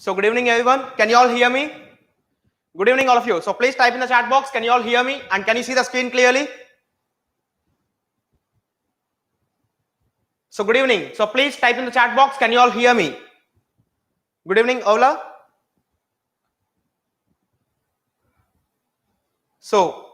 So good evening everyone. Can you all hear me? Good evening all of you. So please type in the chat box. Can you all hear me? And can you see the screen clearly? So good evening. So please type in the chat box. Can you all hear me? Good evening, Ola. So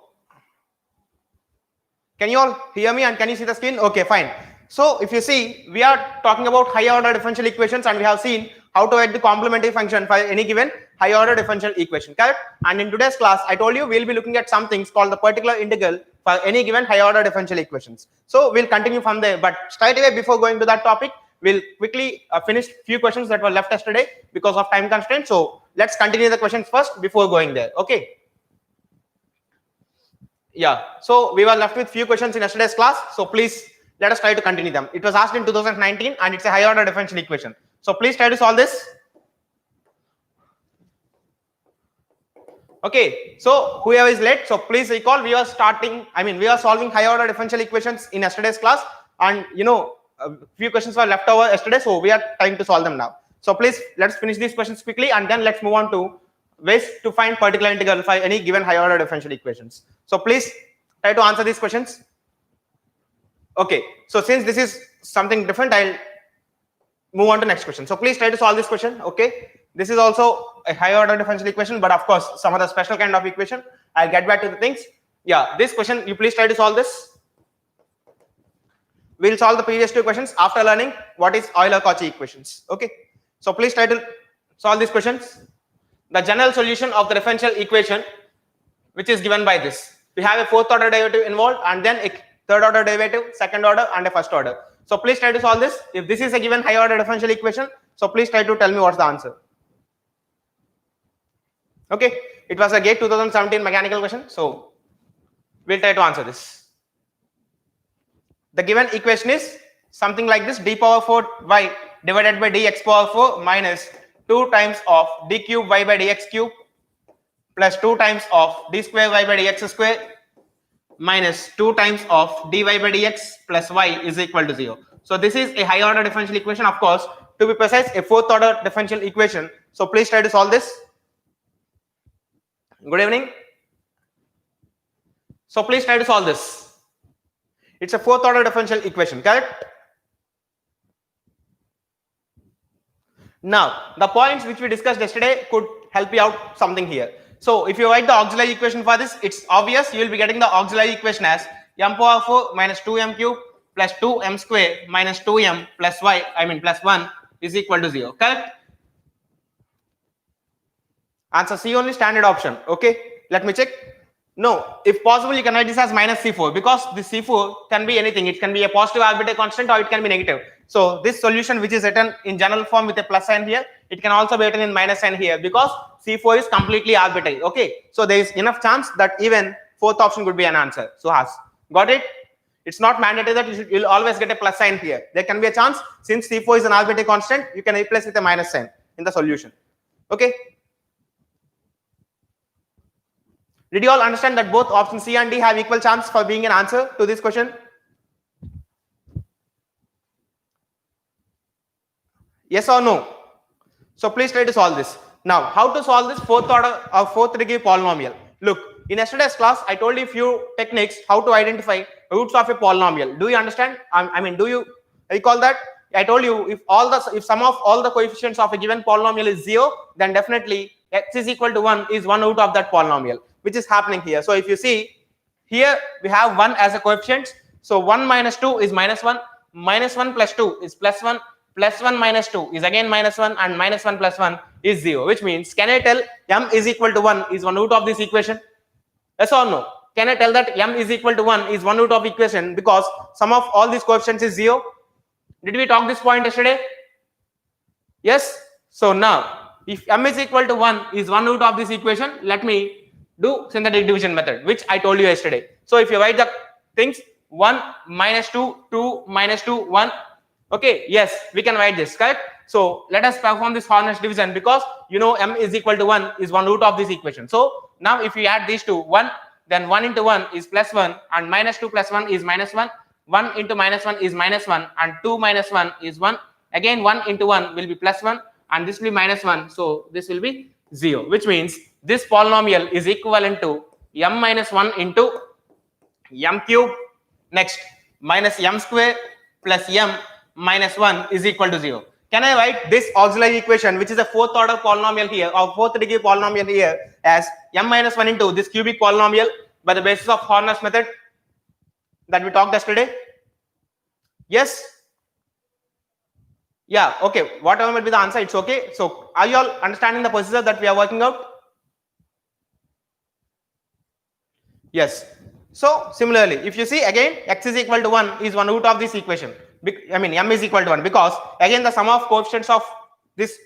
can you all hear me and can you see the screen? Okay, fine. So if you see, we are talking about higher order differential equations and we have seen how to write the complementary function for any given higher order differential equation, correct? And in today's class, I told you we'll be looking at some things called the particular integral for any given higher order differential equations. So we'll continue from there, but straight away before going to that topic, we'll quickly finish few questions that were left yesterday because of time constraints. So let's continue the questions first before going there, okay? Yeah, so we were left with few questions in yesterday's class, so please let us try to continue them. It was asked in 2019 and it's a higher order differential equation. So please try to solve this. Okay, so whoever is late, so please recall we are solving higher order differential equations in yesterday's class, and a few questions were left over yesterday, so we are trying to solve them now. So please let's finish these questions quickly and then let's move on to ways to find particular integral for any given higher order differential equations. So please try to answer these questions. Okay, so since this is something different, I'll move on to next question. So please try to solve this question. Okay, this is also a higher order differential equation, but of course some other special kind of equation. I'll get back to the things. Yeah, this question you please try to solve this. We'll solve the previous two questions after learning what is Euler-Cauchy equations. Okay, so please try to solve these questions. The general solution of the differential equation, which is given by this. We have a fourth order derivative involved and then a third order derivative, second order and a first order. So please try to solve this. If this is a given higher order differential equation, so please try to tell me what's the answer. Okay, it was a GATE 2017 mechanical question, so we'll try to answer this. The given equation is something like this: d power 4 y divided by dx power 4 minus 2 times of d cube y by dx cube plus 2 times of d square y by dx square minus 2 times of dy by dx plus y is equal to 0. So this is a higher order differential equation, of course, to be precise, a fourth order differential equation. So please try to solve this. Good evening. So please try to solve this. It's a fourth order differential equation, correct? Now, the points which we discussed yesterday could help you out something here. So if you write the auxiliary equation for this, it's obvious you will be getting the auxiliary equation as m power 4 minus 2m cube plus 2m square minus 2m plus y, plus 1 is equal to 0, correct? Answer C only, standard option. Okay, let me check. No, if possible you can write this as minus C4 because the C4 can be anything. It can be a positive arbitrary constant or it can be negative. So this solution which is written in general form with a plus sign here, it can also be written in minus sign here because C4 is completely arbitrary. Okay, so there is enough chance that even fourth option could be an answer. So has got it? It's not mandatory that you'll always get a plus sign here. There can be a chance, since C4 is an arbitrary constant, you can replace with a minus sign in the solution. Okay. Did you all understand that both options C and D have equal chance for being an answer to this question? Yes or no? So please try to solve this. Now, how to solve this fourth order or fourth degree polynomial? Look, in yesterday's class, I told you a few techniques how to identify roots of a polynomial. Do you understand? Do you recall that? I told you if sum of all the coefficients of a given polynomial is 0, then definitely x is equal to 1 is one root of that polynomial, which is happening here. So if you see here, we have 1 as a coefficient. So 1 minus 2 is minus 1, minus 1 plus 2 is plus 1, plus 1 minus 2 is again minus 1, and minus 1 plus 1 is 0, which means can I tell m is equal to 1 is one root of this equation? Yes or no? Can I tell that m is equal to 1 is one root of equation because sum of all these coefficients is 0? Did we talk this point yesterday? Yes. So now if m is equal to 1 is one root of this equation, let me do synthetic division method, which I told you yesterday. So if you write the things 1 minus 2, 2 minus 2, 1. Okay, yes, we can write this, correct? So let us perform this Horner's division because m is equal to 1 is one root of this equation. So now if we add these two, 1, then 1 into 1 is plus 1 and minus 2 plus 1 is minus 1. 1 into minus 1 is minus 1 and 2 minus 1 is 1. Again 1 into 1 will be plus 1 and this will be minus 1. So this will be 0, which means this polynomial is equivalent to m minus 1 into m cube, next minus m square plus m minus 1 is equal to 0. Can I write this auxiliary equation, which is a fourth order polynomial here, or fourth degree polynomial here, as m minus 1 into this cubic polynomial by the basis of Horner's method that we talked yesterday? Yes? Yeah, okay. Whatever might be the answer, it's okay. So are you all understanding the procedure that we are working out? Yes. So similarly, if you see again, x is equal to 1 is one root of this equation. I mean m is equal to 1, because again the sum of coefficients of this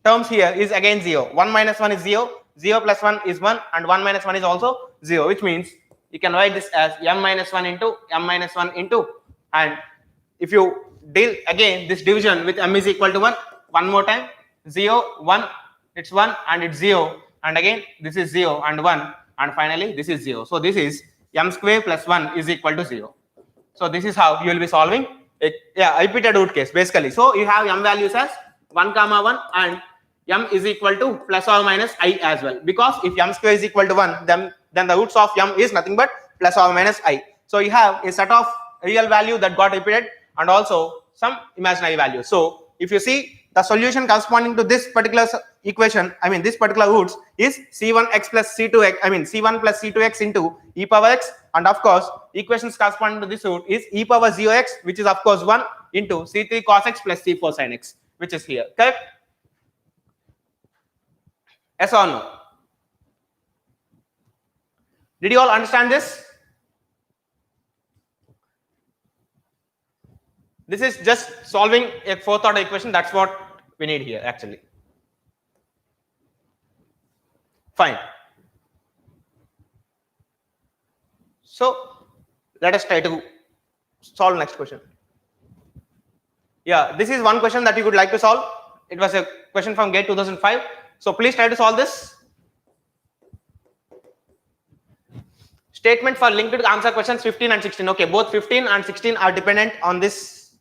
terms here is again 0. 1 minus 1 is 0, 0 plus 1 is 1, and 1 minus 1 is also 0, which means you can write this as m minus 1 into m minus 1 into, and if you deal again this division with m is equal to 1, one more time, 0, 1, it's 1 and it's 0, and again this is 0 and 1, and finally this is 0. So this is m square plus 1 is equal to 0. So this is how you will be solving a repeated root case basically. So you have m values as 1 comma 1 and m is equal to plus or minus I as well, because if m square is equal to 1, then the roots of m is nothing but plus or minus I. So you have a set of real value that got repeated and also some imaginary value. So if you see the solution corresponding to this particular equation, I mean this particular roots, is c1x plus c2x, I mean c1 plus c2x into e power x, and of course equations corresponding to this root is e power 0x, which is of course 1 into c3 cos x plus c4 sin x, which is here. Correct? Yes or no? Did you all understand this? This is just solving a fourth order equation. That's what we need here actually. Fine. So let us try to solve next question. Yeah, this is one question that you would like to solve. It was a question from GATE 2005. So please try to solve this. Statement for linked answer questions 15 and 16. Okay, both 15 and 16 are dependent on this,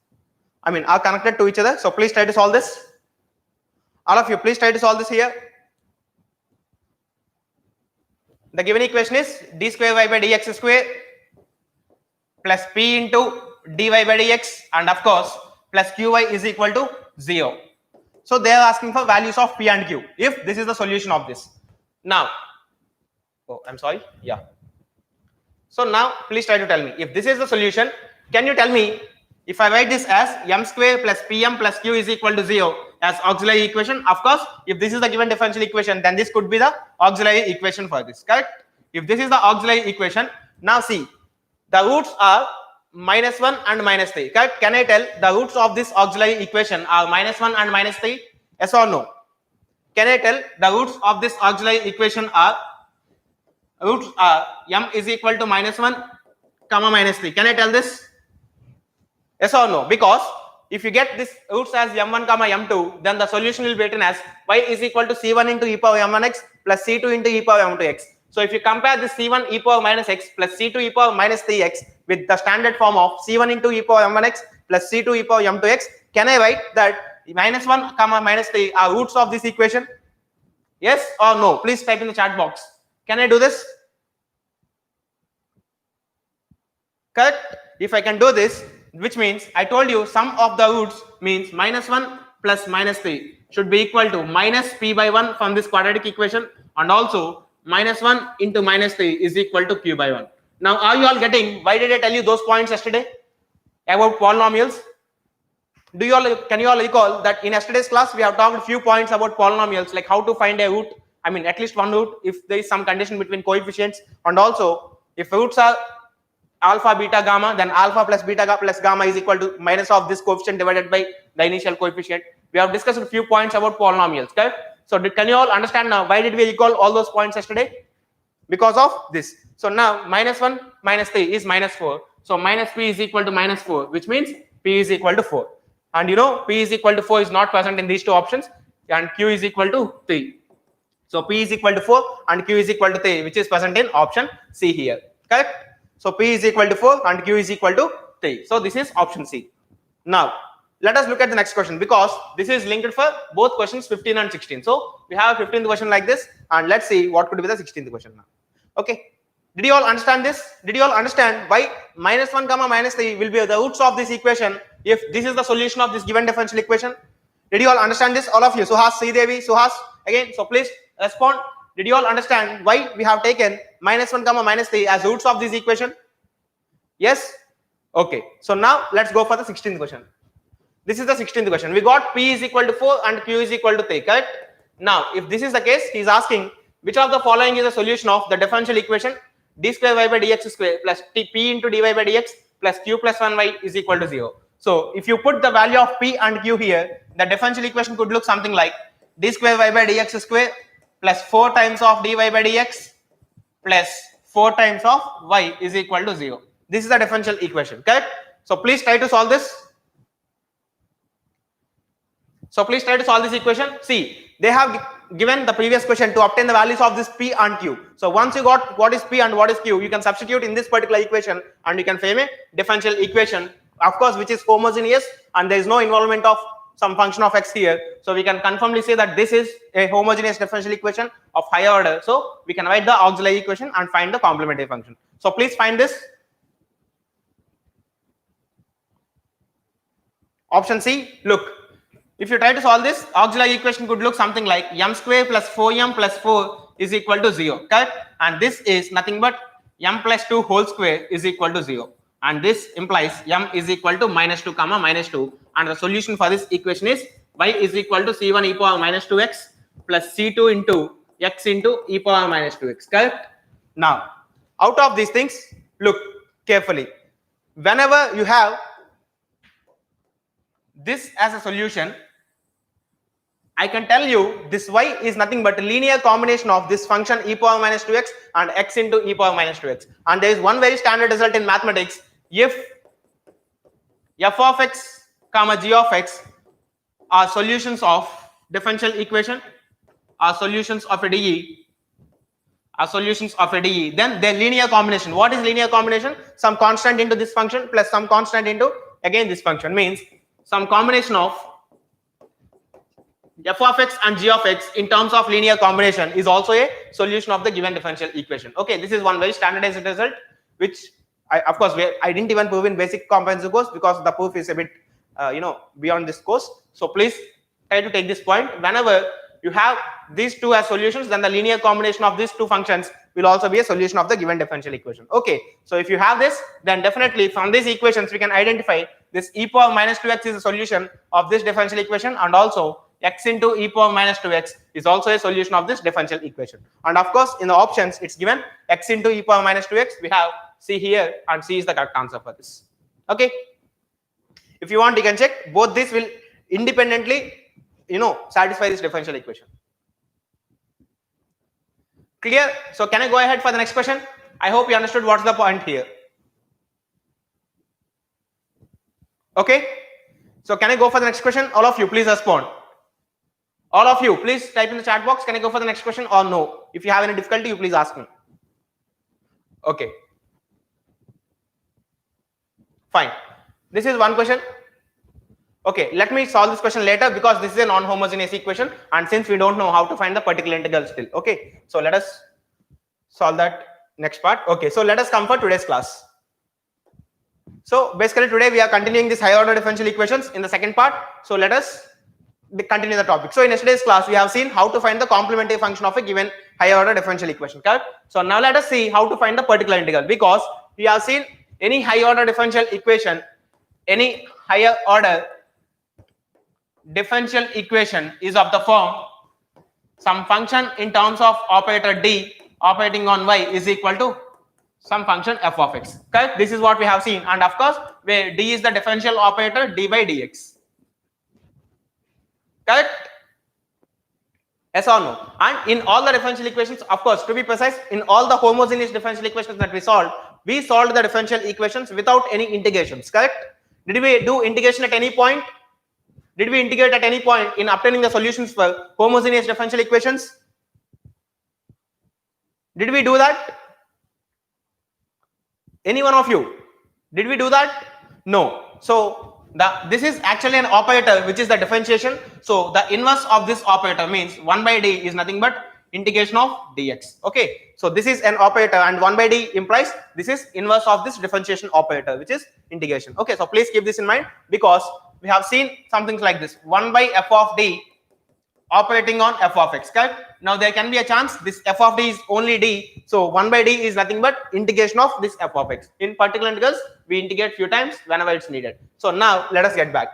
I mean are connected to each other. So please try to solve this. All of you, please try to solve this here. The given equation is d square y by dx square plus p into dy by dx, and of course plus qy is equal to 0. So they are asking for values of p and q if this is the solution of this. Now, oh, I'm sorry. Yeah. So now please try to tell me if this is the solution. Can you tell me if I write this as m square plus pm plus q is equal to 0 as auxiliary equation? Of course, if this is the given differential equation, then this could be the auxiliary equation for this. Correct? If this is the auxiliary equation, now see the roots are minus 1 and minus 3. Correct? Can I tell the roots of this auxiliary equation are minus 1 and minus 3? Yes or no? Can I tell the roots of this auxiliary equation are m is equal to minus 1 comma minus 3? Can I tell this? Yes or no? Because if you get this roots as m1 comma m2, then the solution will be written as y is equal to c1 into e power m1x plus c2 into e power m2x. So if you compare this c1 e power minus x plus c2 e power minus 3x with the standard form of c1 into e power m1x plus c2 e power m2x, can I write that minus 1 comma minus 3 are roots of this equation? Yes or no? Please type in the chat box. Can I do this? Correct? If I can do this, which means I told you sum of the roots means minus 1 plus minus 3 should be equal to minus p by 1 from this quadratic equation, and also minus 1 into minus 3 is equal to q by 1. Now are you all getting why did I tell you those points yesterday about polynomials? Can you all recall that in yesterday's class we have talked a few points about polynomials, like how to find a root, I mean at least one root if there is some condition between coefficients, and also if roots are alpha beta gamma, then alpha plus beta plus gamma is equal to minus of this coefficient divided by the initial coefficient. We have discussed a few points about polynomials, correct? So can you all understand now why did we recall all those points yesterday? Because of this. So now minus 1 minus 3 is minus 4. So minus p is equal to minus 4, which means p is equal to 4. And you know p is equal to 4 is not present in these two options, and q is equal to 3. So p is equal to 4 and q is equal to 3, which is present in option C here, correct? So p is equal to 4 and q is equal to 3. So this is option C. Now let us look at the next question, because this is linked for both questions 15 and 16. So we have a 15th question like this, and let's see what could be the 16th question now. Okay, did you all understand this? Did you all understand why -1 comma -3 will be the roots of this equation if this is the solution of this given differential equation? Did you all understand this? All of you, Suhas, Sridevi, Suhas, again, so please respond. Did you all understand why we have taken -1 comma -3 as roots of this equation? Yes? Okay, so now let's go for the 16th question. This is the 16th question. We got P is equal to 4 and Q is equal to 3, correct? Now, if this is the case, he is asking which of the following is a solution of the differential equation d square y by dx square plus p into dy by dx plus q plus 1y is equal to 0. So, if you put the value of p and q here, the differential equation could look something like d square y by dx square plus 4 times of dy by dx plus 4 times of y is equal to 0. This is the differential equation, correct? So, please try to solve this. So please try to solve this equation. See, they have given the previous question to obtain the values of this P and Q. So once you got what is P and what is Q, you can substitute in this particular equation and you can frame a differential equation, of course, which is homogeneous and there is no involvement of some function of x here. So we can confirmly say that this is a homogeneous differential equation of higher order. So we can write the auxiliary equation and find the complementary function. So please find this. Option C, look. If you try to solve this, auxiliary equation could look something like m square plus 4m plus 4 is equal to 0, correct? And this is nothing but m plus 2 whole square is equal to 0. And this implies m is equal to -2 comma -2. And the solution for this equation is y is equal to c1 e power -2x plus c2 into x into e power -2x, correct? Now, out of these things, look carefully. Whenever you have this as a solution, I can tell you this y is nothing but a linear combination of this function e power -2x and x into e power -2x. And there is one very standard result in mathematics. If f of x comma g of x are solutions of differential equation, are solutions of a DE, then their linear combination. What is linear combination? Some constant into this function plus some constant into again this function, means some combination of f of x and g of x in terms of linear combination is also a solution of the given differential equation. Okay, this is one very standardized result, which of course I didn't even prove in basic comprehensive course because the proof is a bit beyond this course. So please try to take this point. Whenever you have these two as solutions, then the linear combination of these two functions will also be a solution of the given differential equation. Okay, so if you have this, then definitely from these equations we can identify this e power -2x is a solution of this differential equation, and also x into e power -2x is also a solution of this differential equation. And of course, in the options it's given x into e power -2x. We have C here, and C is the correct answer for this. Okay, if you want, you can check. Both these will independently satisfy this differential equation. Clear? So can I go ahead for the next question? I hope you understood what's the point here. Okay, so can I go for the next question? All of you please respond. All of you please type in the chat box, can I go for the next question or no? If you have any difficulty, you please ask me. Okay, fine. This is one question. Okay, let me solve this question later because this is a non-homogeneous equation, and since we don't know how to find the particular integral still. Okay, so let us solve that next part. Okay, so let us come for today's class. So basically today we are continuing this higher order differential equations in the second part. So let us continue the topic. So in yesterday's class we have seen how to find the complementary function of a given higher order differential equation, correct? So now let us see how to find the particular integral, because we have seen any higher order differential equation, any higher order differential equation is of the form some function in terms of operator d operating on y is equal to some function f of x, correct? This is what we have seen, and of course where d is the differential operator d by dx, correct? Yes or no? And in all the differential equations, of course, to be precise, in all the homogeneous differential equations that we solved the differential equations without any integrations, correct? Did we do integration at any point? Did we integrate at any point in obtaining the solutions for homogeneous differential equations? Did we do that? Any one of you? Did we do that? No. So This is actually an operator which is the differentiation. So the inverse of this operator means 1 by d is nothing but integration of dx. Okay, so this is an operator and 1 by d implies this is inverse of this differentiation operator which is integration. Okay, so please keep this in mind because we have seen something like this 1 by f of d operating on f of x, correct? Now there can be a chance this f of d is only d, so 1 by d is nothing but integration of this f of x. In particular integrals we integrate few times whenever it's needed. So now let us get back.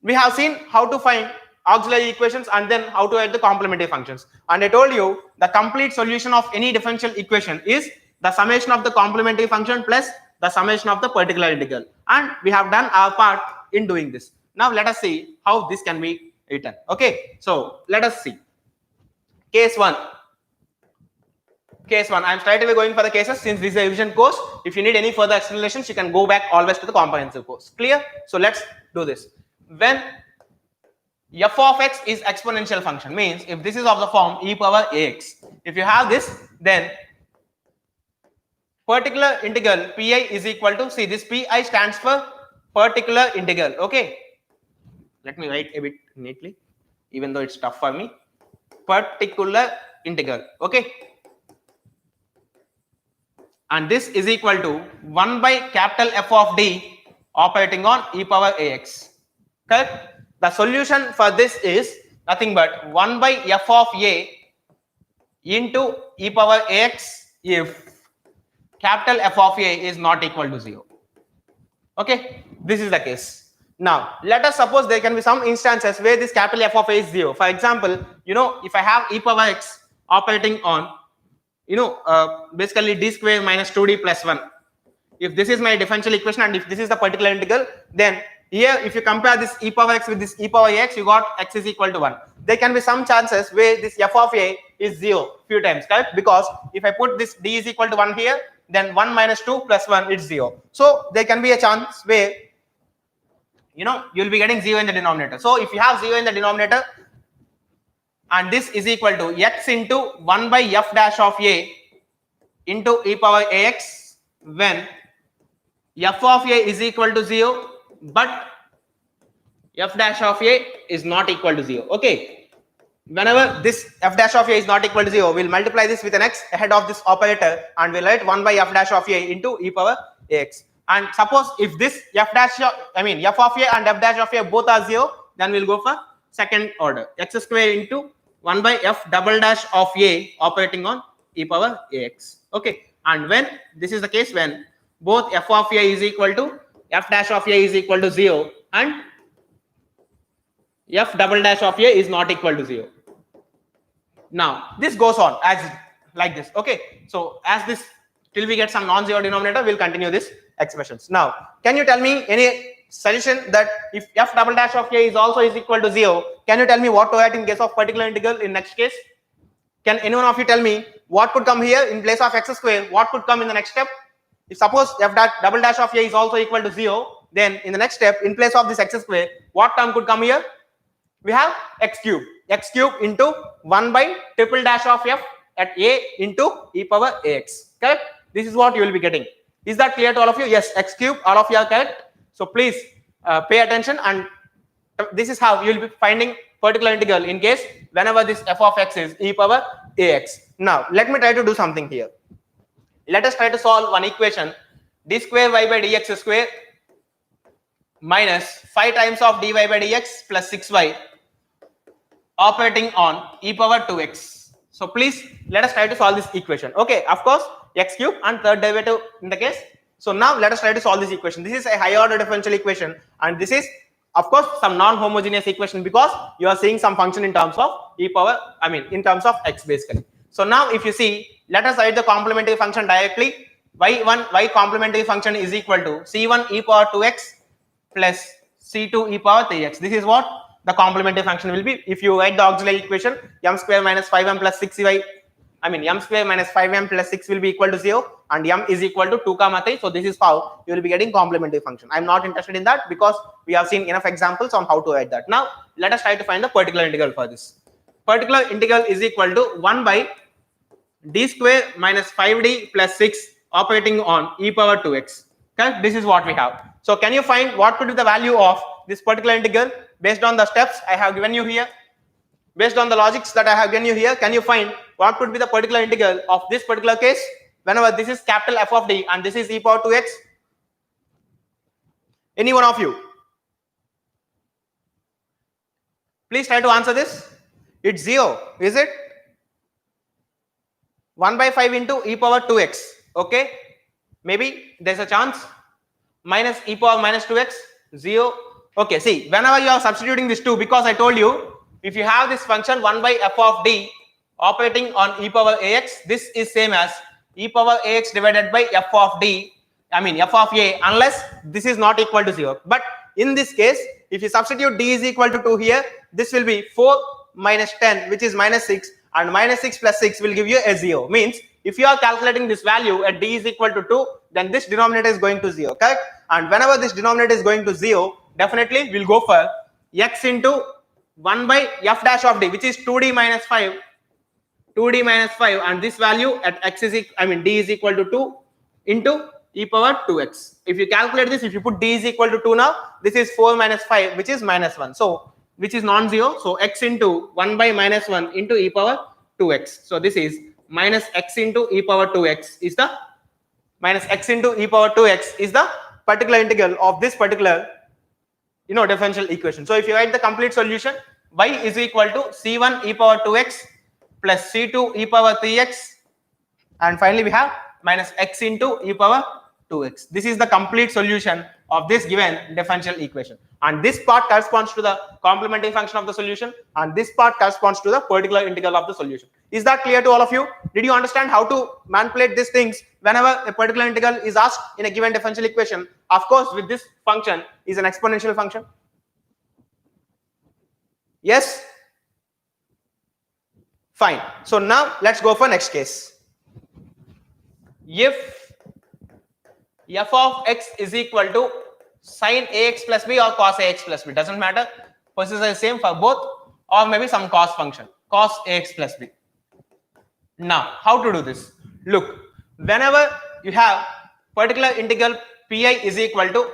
We have seen how to find auxiliary equations and then how to write the complementary functions, and I told you the complete solution of any differential equation is the summation of the complementary function plus the summation of the particular integral, and we have done our part in doing this. Now let us see how this can be written. Okay, so let us see case 1. I'm straight away going for the cases since this is a revision course. If you need any further explanations you can go back always to the comprehensive course. Clear? So let's do this. When f of x is exponential function means if this is of the form e power ax, if you have this then particular integral pi is equal to, see this pi stands for particular integral. Okay, let me write a bit neatly even though it's tough for me. Particular integral. Okay, and this is equal to 1 by capital F of d operating on e power ax. Correct? The solution for this is nothing but 1 by f of a into e power ax if capital F of a is not equal to 0. Okay, this is the case. Now let us suppose there can be some instances where this capital F of a is 0. For example, if I have e power x operating on basically d square minus 2d plus 1, if this is my differential equation and if this is the particular integral, then here if you compare this e power x with this e power x, you got x is equal to 1. There can be some chances where this f of a is 0 few times, correct? Because if I put this d is equal to 1 here, then 1 minus 2 plus 1 is 0. So there can be a chance where you'll be getting 0 in the denominator. So if you have 0 in the denominator and this is equal to x into 1 by f dash of a into e power ax when f of a is equal to 0 but f dash of a is not equal to 0. Okay, whenever this f dash of a is not equal to 0, we'll multiply this with an x ahead of this operator and we'll write 1 by f dash of a into e power ax. And suppose if this f of a and f dash of a both are 0, then we'll go for second order x square into 1 by f double dash of a operating on e power ax. Okay, and when this is the case when both f of a is equal to f dash of a is equal to 0 and f double dash of a is not equal to 0. Now this goes on as like this. Okay, so as this till we get some non-zero denominator, we'll continue this expressions. Now can you tell me any suggestion that if f double dash of a is also is equal to 0, can you tell me what to write in case of particular integral in next case? Can anyone of you tell me what could come here in place of x square? What could come in the next step? If suppose f double dash of a is also equal to 0, then in the next step in place of this x square, what term could come here? We have x cube into 1 by triple dash of f at a into e power ax. Correct? This is what you will be getting. Is that clear to all of you? Yes, x cube, all of you are correct. So please pay attention, and this is how you will be finding particular integral in case whenever this f of x is e power ax. Now let me try to do something here. Let us try to solve one equation, d square y by dx square minus 5 times of dy by dx plus 6y operating on e power 2x. So please let us try to solve this equation. Okay, of course x cube and third derivative in the case. So now let us try to solve this equation. This is a higher order differential equation and this is of course some non-homogeneous equation because you are seeing some function in terms of in terms of x basically. So now if you see, let us write the complementary function directly. y complementary function is equal to c1 e power 2x plus c2 e power 3x. This is what the complementary function will be. If you write the auxiliary equation, m square minus 5m plus 6y, m square minus 5m plus 6 will be equal to 0 and m is equal to 2 comma 3. So this is how you will be getting complementary function. I'm not interested in that because we have seen enough examples on how to write that. Now let us try to find the particular integral for this. Particular integral is equal to 1 by d square minus 5d plus 6 operating on e power 2x. Okay, this is what we have. So can you find what could be the value of this particular integral based on the steps I have given you here? Based on the logics that I have given you here, can you find what could be the particular integral of this particular case whenever this is capital F of D and this is e power 2x? Any one of you? Please try to answer this. It's 0, is it? 1 by 5 into e power 2x. Okay, maybe there's a chance. Minus e power minus 2x, 0. Okay, see, whenever you are substituting this 2, because I told you, if you have this function 1 by f of d operating on e power ax, this is same as e power ax divided by f of d, f of a, unless this is not equal to 0. But in this case, if you substitute d is equal to 2 here, this will be 4 minus 10, which is minus 6, and minus 6 plus 6 will give you a 0. Means if you are calculating this value at d is equal to 2, then this denominator is going to 0, correct? And whenever this denominator is going to 0, definitely we'll go for x into 1 by f dash of d, which is 2d minus 5, and this value at x is d is equal to 2 into e power 2x. If you calculate this, if you put d is equal to 2 now, this is 4 minus 5, which is minus 1. So which is non-zero. So x into 1 by minus 1 into e power 2x. So this is minus x into e power 2x is the particular integral of this particular differential equation. So if you write the complete solution, y is equal to c1 e power 2x plus c2 e power 3x, and finally we have minus x into e power 2x. This is the complete solution of this given differential equation, and this part corresponds to the complementary function of the solution, and this part corresponds to the particular integral of the solution. Is that clear to all of you? Did you understand how to manipulate these things whenever a particular integral is asked in a given differential equation? Of course, with this function is an exponential function. Yes? Fine. So now let's go for next case. If f of x is equal to sin ax plus b or cos ax plus b, doesn't matter, procedure is same for both, or maybe some cos function, cos ax plus b. Now how to do this? Look, whenever you have particular integral pi is equal to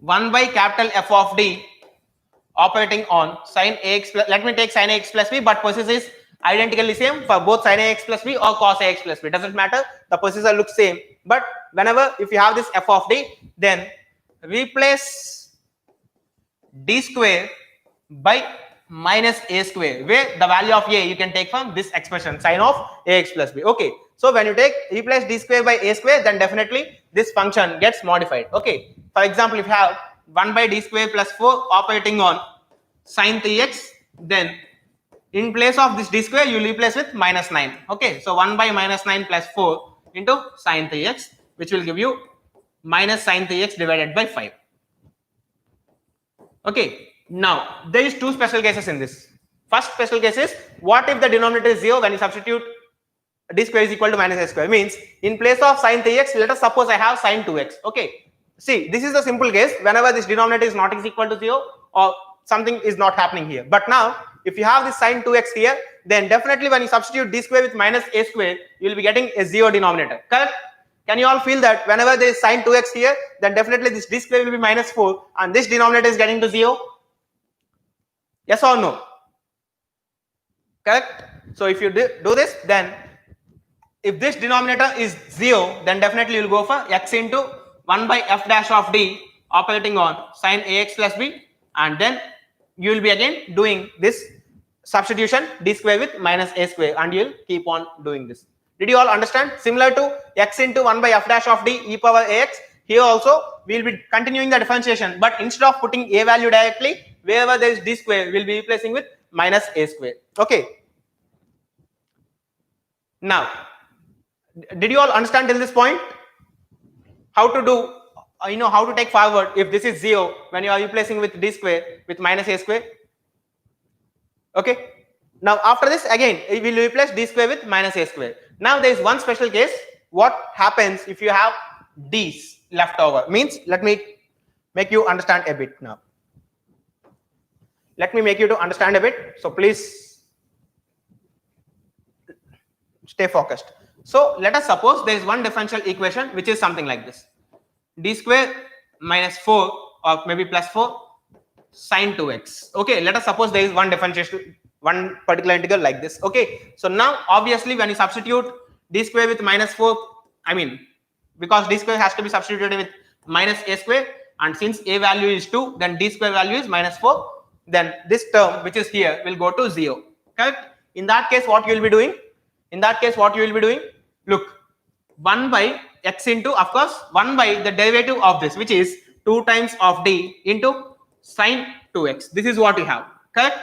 1 by capital F of d operating on sin ax plus, let me take sin ax plus b, but procedure is identically same for both sin ax plus b or cos ax plus b, doesn't matter, the procedure looks same. But whenever if you have this f of d, then replace d square by minus a square, where the value of a you can take from this expression sin of ax plus b. Okay, so when you replace d square by a square, then definitely this function gets modified. Okay, for example, if you have 1 by d square plus 4 operating on sin 3x, then in place of this d square you will replace with minus 9. Okay, so 1 by minus 9 plus 4 into sin 3x, which will give you minus sin 3x divided by 5. Okay, now there is two special cases in this. First special case is, what if the denominator is 0 when you substitute d square is equal to minus a square? Means in place of sin 3x, let us suppose I have sin 2x. Okay, see, this is a simple case whenever this denominator is not equal to 0 or something is not happening here. But now if you have this sin 2x here, then definitely when you substitute d square with minus a square, you will be getting a 0 denominator, correct? Can you all feel that whenever there is sin 2x here, then definitely this d square will be minus 4 and this denominator is getting to 0? Yes or no? Correct? So if you do this, then if this denominator is 0, then definitely you will go for x into 1 by f dash of d operating on sin ax plus b, and then you will be again doing this substitution d square with minus a square, and you will keep on doing this. Did you all understand? Similar to x into 1 by f dash of d e power ax, here also we will be continuing the differentiation, but instead of putting a value directly, wherever there is d square, we will be replacing with minus a square. Okay. Now, did you all understand till this point? How to do, how to take forward if this is 0 when you are replacing with d square with minus a square? Okay. Now after this, again we will replace d square with minus a square. Now there is one special case. What happens if you have d's left over? Means, let me make you understand a bit now. Let me make you to understand a bit. So please Stay focused. So let us suppose there is one differential equation which is something like this: d square minus 4 or maybe plus 4 sine 2x. Okay, let us suppose there is one differentiation, one particular integral like this. Okay, so now obviously when you substitute d square with minus 4, I mean, because d square has to be substituted with minus a square, and since a value is 2, then d square value is minus 4, then this term which is here will go to 0. Correct? In that case, what you will be doing? In that case, what you will be doing? Look, 1 by x into, of course, 1 by the derivative of this, which is 2 times of d into sine 2x. This is what you have. Correct?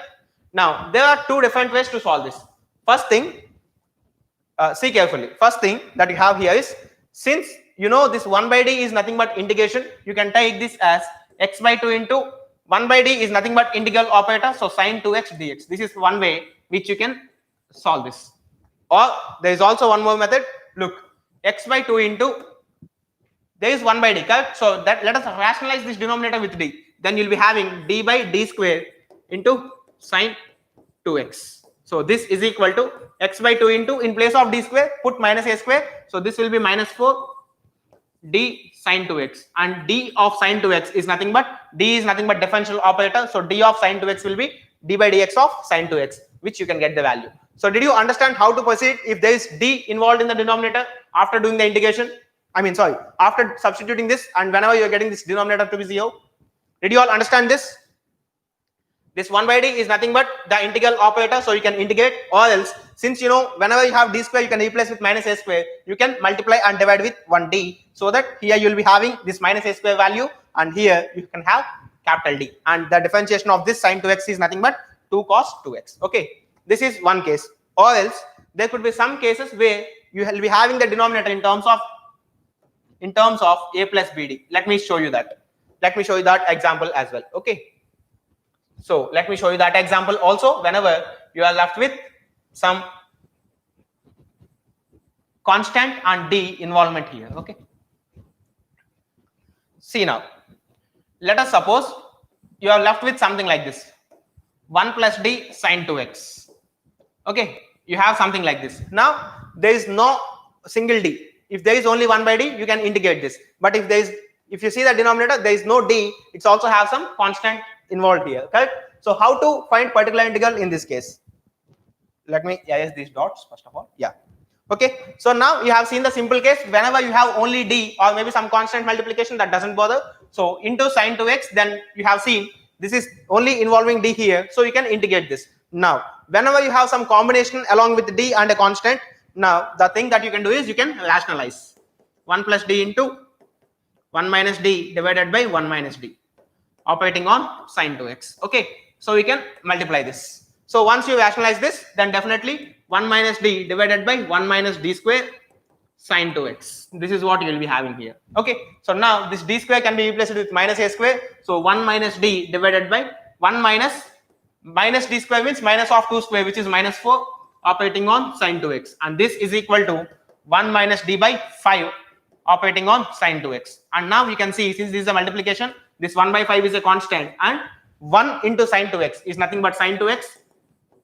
Now, there are two different ways to solve this. First thing, see carefully. First thing that you have here is, since you know this 1 by d is nothing but integration, you can take this as x by 2 into 1 by d is nothing but integral operator, so sine 2x dx. This is one way which you can solve this. Or there is also one more method. Look, x by 2 into, there is 1 by d, correct? So that let us rationalize this denominator with d. Then you'll be having d by d square into sine 2x. So this is equal to x by 2 into, in place of d square, put minus a square. So this will be minus 4 d sine 2x, and d of sine 2x is nothing but, d is nothing but differential operator. So d of sine 2x will be d by dx of sine 2x, which you can get the value. So did you understand how to proceed if there is d involved in the denominator after doing the integration? I mean, sorry, after substituting this, and whenever you are getting this denominator to be 0. Did you all understand this? This 1 by d is nothing but the integral operator, so you can integrate, or else, since you know whenever you have d square, you can replace with minus a square, you can multiply and divide with 1d, so that here you will be having this minus a square value, and here you can have capital D, and the differentiation of this sine 2x is nothing but 2 cos 2x. Okay, this is one case. Or else there could be some cases where you will be having the denominator in terms of a plus bd. Let me show you that. Let me show you that example as well. Okay, so let me show you that example also. Whenever you are left with some constant and d involvement here. Okay, see now, let us suppose you are left with something like this: 1 plus d sine 2x. Okay, you have something like this. Now there is no single d. If there is only 1 by d, you can integrate this. But if you see the denominator, there is no d, it's also have some constant involved here. Correct? So how to find particular integral in this case? Let me erase these dots first of all. Yeah. Okay, so now you have seen the simple case. Whenever you have only d or maybe some constant multiplication, that doesn't bother. So into sine 2x, then you have seen this is only involving d here, so you can integrate this. Now whenever you have some combination along with d and a constant, now the thing that you can do is you can rationalize 1 plus d into 1 minus d divided by 1 minus d, operating on sine 2x. Okay, so we can multiply this. So once you rationalize this, then definitely 1 minus d divided by 1 minus d square sine 2x. This is what you will be having here. Okay, so now this d square can be replaced with minus a square. So 1 minus d divided by 1 minus d square means minus of 2 square, which is minus 4, operating on sine 2x, and this is equal to 1 minus d by 5 operating on sine 2x. And now you can see, since this is a multiplication, this 1 by 5 is a constant, and 1 into sine 2x is nothing but sine 2x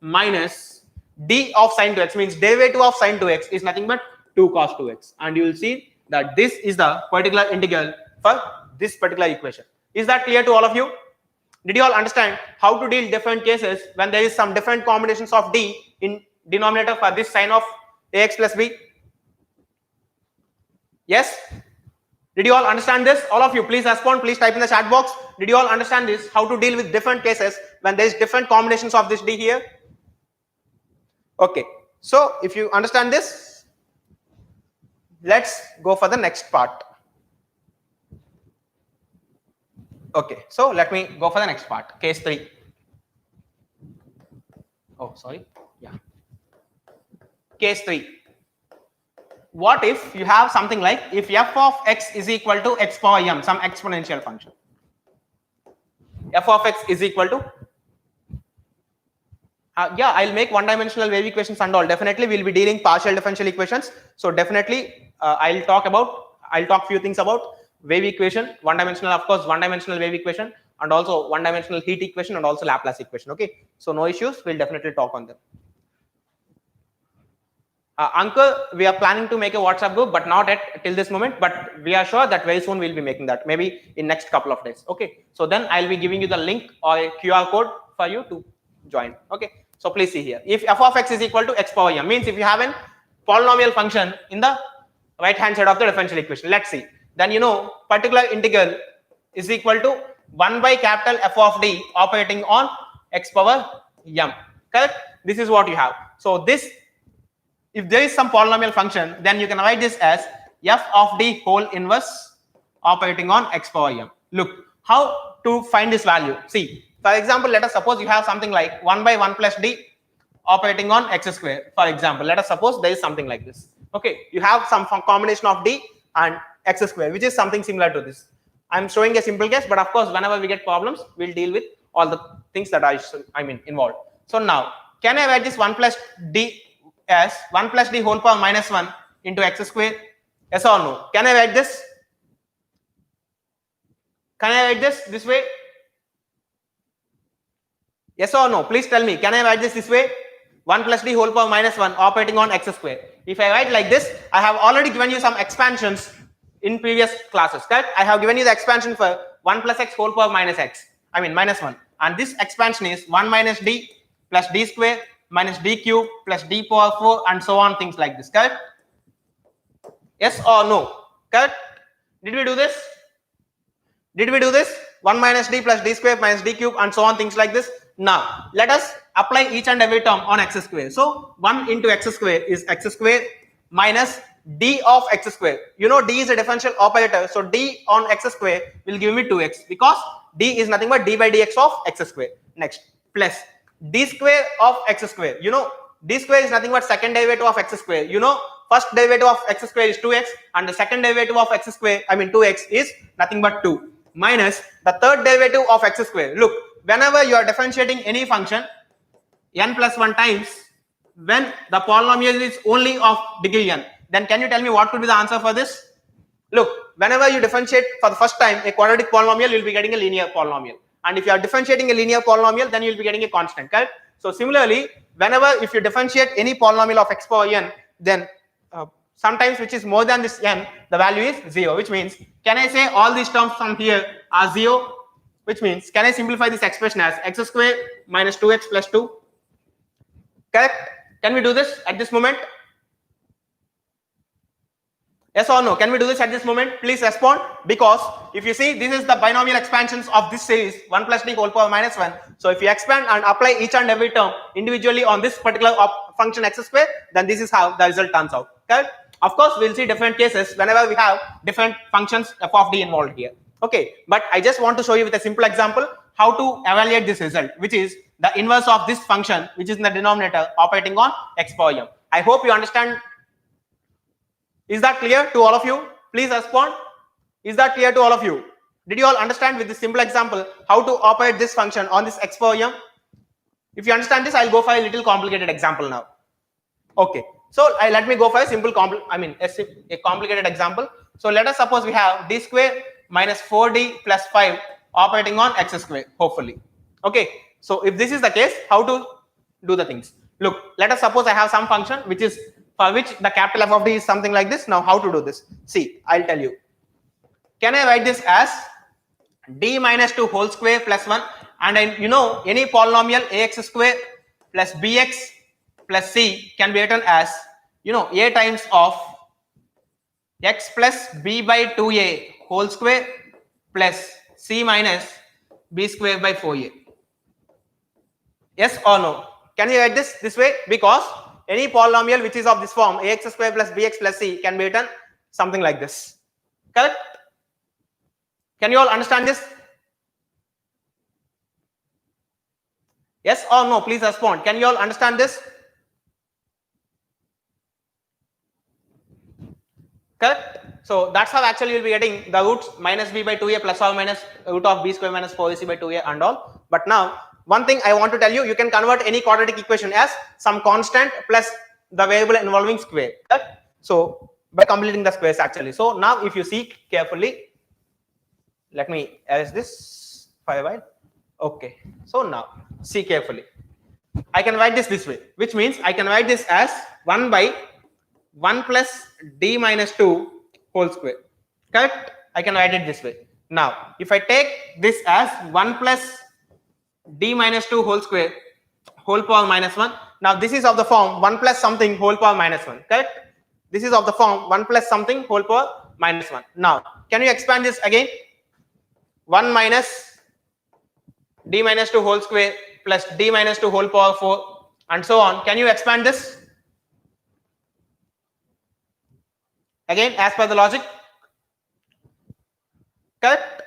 minus d of sine 2x, means derivative of sine 2x is nothing but 2 cos 2x, and you will see that this is the particular integral for this particular equation. Is that clear to all of you? Did you all understand how to deal different cases when there is some different combinations of d in denominator for this sine of ax plus b? Yes? Did you all understand this? All of you, please respond. Please type in the chat box. Did you all understand this? How to deal with different cases when there is different combinations of this d here? Okay. So if you understand this, let's go for the next part. Okay. So let me go for the next part. Case 3. Oh, sorry. Yeah. Case 3. What if you have something like, if f of x is equal to x power m, some exponential function. F of x is equal to, yeah, I'll make one-dimensional wave equations and all. Definitely we'll be dealing partial differential equations. So definitely I'll talk few things about wave equation, one-dimensional, of course, one-dimensional wave equation, and also one-dimensional heat equation, and also Laplace equation. Okay, so no issues, we'll definitely talk on them. Uncle, we are planning to make a WhatsApp group, but not at till this moment. But we are sure that very soon we'll be making that, maybe in next couple of days. Okay. So then I'll be giving you the link or a QR code for you to join. Okay. So please see here. If f of x is equal to x power m, means if you have a polynomial function in the right hand side of the differential equation, let's see. Then you know particular integral is equal to 1 by capital F of d operating on x power m. Correct? This is what you have. So this, if there is some polynomial function, then you can write this as f of d whole inverse operating on x power m. Look, how to find this value? See, for example, let us suppose you have something like 1 by 1 plus d operating on x square. For example, let us suppose there is something like this. Okay, you have some combination of d and x square, which is something similar to this. I'm showing a simple case, but of course, whenever we get problems, we'll deal with all the things that are involved. So now, can I write this 1 plus d as 1 plus d whole power minus 1 into x square? Yes or no? Can I write this? Can I write this way? Yes or no? Please tell me. Can I write this way? 1 plus d whole power minus 1 operating on x square. If I write like this, I have already given you some expansions in previous classes. Correct? I have given you the expansion for 1 plus x whole power minus x. Minus 1. And this expansion is 1 minus d plus d square minus d cube plus d power 4 and so on, things like this. Correct? Yes or no? Correct? Did we do this? Did we do this? 1 minus d plus d square minus d cube and so on, things like this. Now, let us apply each and every term on x square. So, 1 into x square is x square minus d of x square. You know d is a differential operator. So, d on x square will give me 2x because d is nothing but d by dx of x square. Next, plus d square of x square. You know d square is nothing but second derivative of x square. You know first derivative of x square is 2x and the second derivative of x square 2x is nothing but 2 minus the third derivative of x square. Look, whenever you are differentiating any function n plus 1 times, when the polynomial is only of degree n, then can you tell me what could be the answer for this? Look, whenever you differentiate for the first time a quadratic polynomial, you will be getting a linear polynomial. And if you are differentiating a linear polynomial, then you will be getting a constant, correct? So similarly, whenever if you differentiate any polynomial of x power n, then sometimes which is more than this n, the value is 0, which means, can I say all these terms from here are 0? Which means, can I simplify this expression as x square minus 2x plus 2? Correct? Can we do this at this moment? Yes or no? Can we do this at this moment? Please respond, because if you see, this is the binomial expansions of this series 1 plus d whole power minus 1. So if you expand and apply each and every term individually on this particular function x square, then this is how the result turns out. Correct? Of course, we'll see different cases whenever we have different functions f of d involved here. Okay, but I just want to show you with a simple example how to evaluate this result, which is the inverse of this function, which is in the denominator operating on x power m. I hope you understand. Is that clear to all of you? Please respond. Is that clear to all of you? Did you all understand with this simple example how to operate this function on this x power m? If you understand this, I'll go for a little complicated example now. Okay, so let me go for a simple a complicated example. So let us suppose we have d square minus 4d plus 5 operating on x square, hopefully. Okay, so if this is the case, how to do the things? Look, let us suppose I have some function which is for which the capital F of d is something like this. Now how to do this? See, I'll tell you. Can I write this as d minus 2 whole square plus 1, and any polynomial ax square plus bx plus c can be written as a times of x plus b by 2a whole square plus c minus b square by 4a. Yes or no? Can you write this way? Because any polynomial which is of this form ax square plus bx plus c can be written something like this. Correct? Can you all understand this? Yes or no? Please respond. Can you all understand this? Correct? So that's how actually you'll be getting the roots minus b by 2a plus or minus root of b square minus 4ac by 2a and all. But now, one thing I want to tell you, you can convert any quadratic equation as some constant plus the variable involving square. Correct? So by completing the squares actually. So now if you see carefully, let me erase this for a while. Okay. So now see carefully. I can write this way, which means I can write this as 1 by 1 plus d minus 2 whole square. Correct? I can write it this way. Now, if I take this as 1 plus d minus 2 whole square whole power minus 1. Now, this is of the form 1 plus something whole power minus 1. Correct? This is of the form 1 plus something whole power minus 1. Now, can you expand this again? 1 minus d minus 2 whole square plus d minus 2 whole power 4 and so on. Can you expand this? Again, as per the logic. Correct?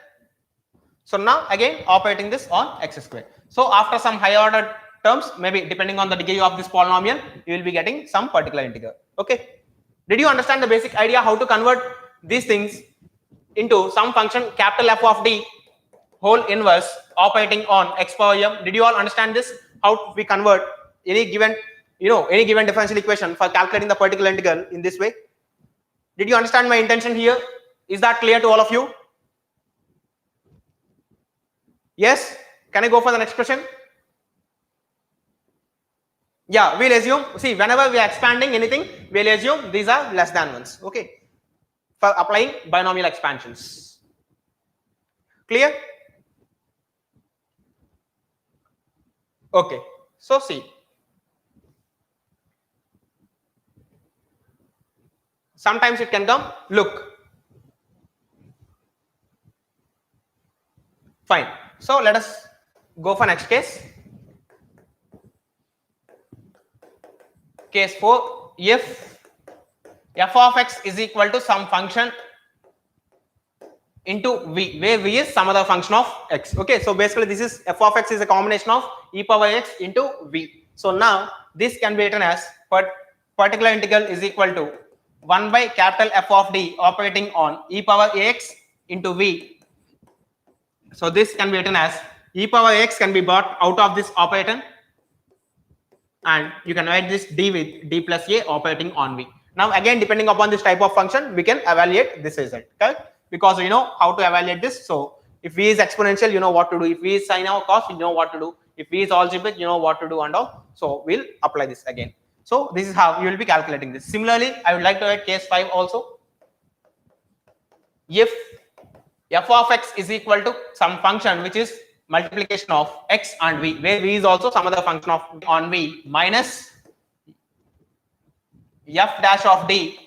So now again operating this on x square. So after some higher order terms, maybe depending on the degree of this polynomial, you will be getting some particular integral. Okay. Did you understand the basic idea how to convert these things into some function capital F of d whole inverse operating on x power m? Did you all understand this? How we convert any given differential equation for calculating the particular integral in this way? Did you understand my intention here? Is that clear to all of you? Yes? Can I go for the next question? Yeah, we'll assume, see, whenever we are expanding anything, we'll assume these are less than ones. Okay. For applying binomial expansions. Clear? Okay. So see. Sometimes it can come, look. Fine. So let us go for next case. Case 4, if f of x is equal to some function into v, where v is some other function of x. Okay, so basically this is f of x is a combination of e power x into v. So now this can be written as particular integral is equal to 1 by capital F of d operating on e power ax into v. So this can be written as e power x can be brought out of this operator, and you can write this d with d plus a operating on v. Now again, depending upon this type of function, we can evaluate this result, correct? Because you know how to evaluate this. So if v is exponential, you know what to do. If v is sine or cos, you know what to do. If v is algebraic, you know what to do and all. So we'll apply this again. So this is how you will be calculating this. Similarly, I would like to write case 5 also. If f of x is equal to some function which is multiplication of x and v, where v is also some other function of on v minus f dash of d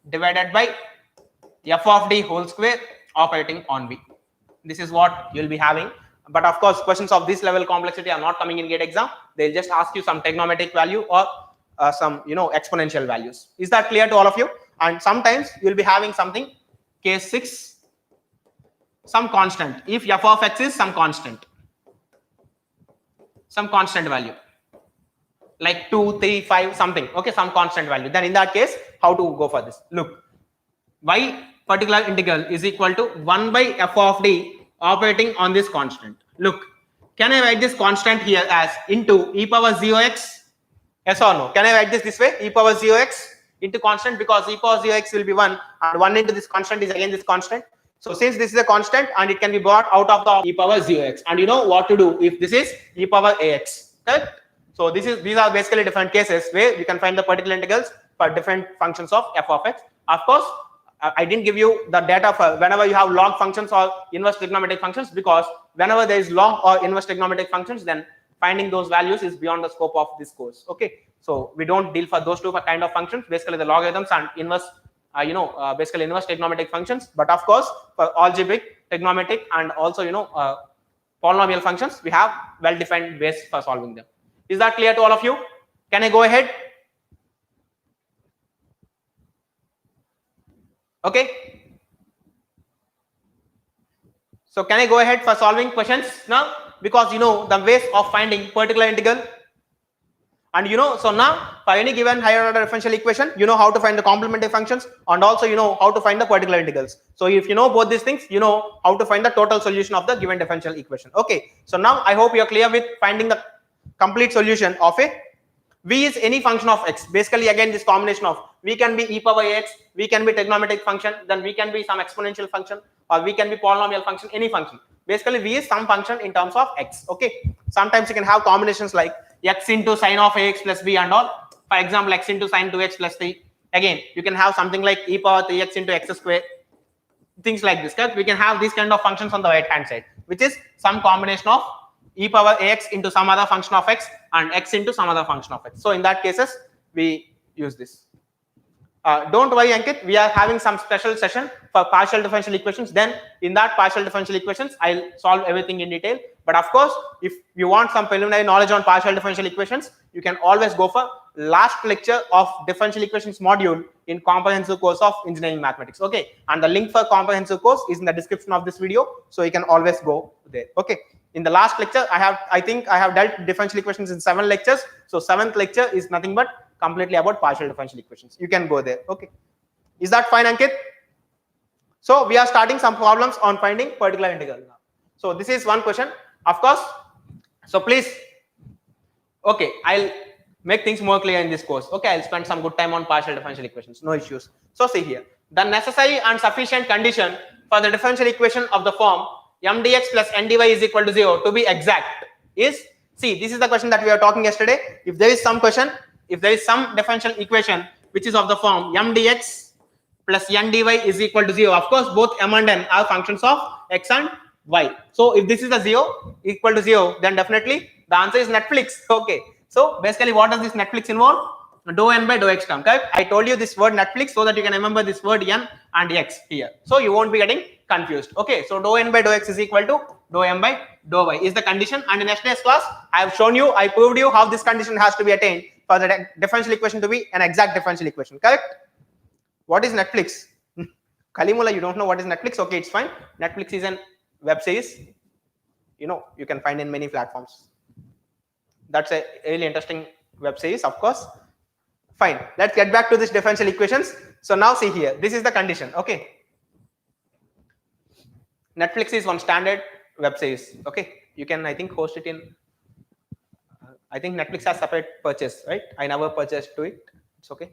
divided by f of d whole square operating on v. This is what you'll be having. But of course, questions of this level complexity are not coming in GATE exam. They'll just ask you some trigonometric value or some exponential values. Is that clear to all of you? And sometimes you'll be having something, case 6, some constant. If f of x is some constant value like 2, 3, 5 something, okay, some constant value, then in that case how to go for this? Look, y particular integral is equal to 1 by f of d operating on this constant. Look, can I write this constant here as into e power 0x? Yes or no? Can I write this way? E power 0x into constant, because e power 0x will be 1 and 1 into this constant is again this constant. So since this is a constant and it can be brought out of the e power 0x, and you know what to do if this is e power ax, correct? So these are basically different cases where you can find the particular integrals for different functions of f of x. Of course, I didn't give you the data for whenever you have log functions or inverse trigonometric functions, because whenever there is log or inverse trigonometric functions, then finding those values is beyond the scope of this course. Okay, so we don't deal for those two kind of functions, basically the logarithms and inverse basically inverse trigonometric functions. But of course, for algebraic, trigonometric, and also polynomial functions, we have well-defined ways for solving them. Is that clear to all of you? Can I go ahead? Okay. So can I go ahead for solving questions now? Because the ways of finding particular integral. And so now for any given higher order differential equation, you know how to find the complementary functions, and also you know how to find the particular integrals. So if you know both these things, you know how to find the total solution of the given differential equation. Okay, so now I hope you are clear with finding the complete solution of a v is any function of x. Basically again this combination of v can be e power x, v can be trigonometric function, then v can be some exponential function, or v can be polynomial function, any function. Basically v is some function in terms of x. Okay, sometimes you can have combinations like x into sine of ax plus b and all. For example, x into sine 2x plus 3, Again, you can have something like e power 3x into x square, things like this, correct? We can have these kind of functions on the right hand side, which is some combination of e power ax into some other function of x and x into some other function of x. So in that cases, we use this. Don't worry, Ankit, we are having some special session for partial differential equations. Then in that partial differential equations, I'll solve everything in detail. But of course, if you want some preliminary knowledge on partial differential equations, you can always go for last lecture of differential equations module in comprehensive course of engineering mathematics. Okay, and the link for comprehensive course is in the description of this video, so you can always go there. Okay, in the last lecture, I think I have dealt differential equations in 7 lectures. So 7th lecture is nothing but completely about partial differential equations. You can go there. Okay, is that fine, Ankit? So we are starting some problems on finding particular integral now. So this is one question, of course. So please, okay, I'll make things more clear in this course. Okay, I'll spend some good time on partial differential equations, no issues. So see here, the necessary and sufficient condition for the differential equation of the form m dx plus n dy is equal to 0 to be exact is, see, this is the question that we were talking yesterday. If there is some question, if there is some differential equation which is of the form m dx plus n dy is equal to 0, of course both m and n are functions of x and y. So if this is a 0 equal to 0, then definitely the answer is Netflix. Okay, so basically what does this Netflix involve? Dou n by dou x term, correct? I told you this word Netflix so that you can remember this word n and x here, so you won't be getting confused. Okay, so dou n by dou x is equal to dou m by dou y is the condition, and in yesterday's class I have shown you, I proved you how this condition has to be attained for the differential equation to be an exact differential equation, correct? What is Netflix? Kalimula, you don't know what is Netflix? Okay, it's fine. Netflix is an web series, you know, you can find in many platforms. That's a really interesting web series, of course. Fine, let's get back to this differential equations. So now see here, this is the condition. Okay, Netflix is one standard web series. Okay, you can, I think, host it in, I think Netflix has separate purchase, right? I never purchased to it. It's okay.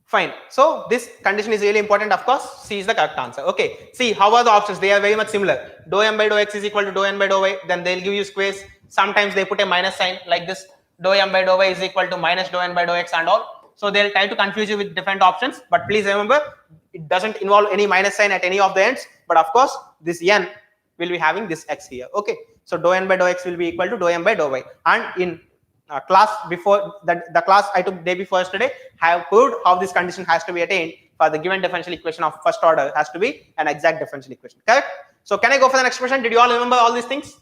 Fine. So this condition is really important. Of course, C is the correct answer. Okay. See, how are the options? They are very much similar. Dou m by dou x is equal to dou n by dou y. Then they'll give you squares. Sometimes they put a minus sign like this. Dou m by dou y is equal to minus dou n by dou x and all. So they'll try to confuse you with different options. But please remember, it doesn't involve any minus sign at any of the ends. But of course, this n will be having this x here. Okay. So dou n by dou x will be equal to dou m by dou y. And in class before that, the class I took day before yesterday, I have proved how this condition has to be attained for the given differential equation of first order has to be an exact differential equation, correct? So can I go for the next question? Did you all remember all these things?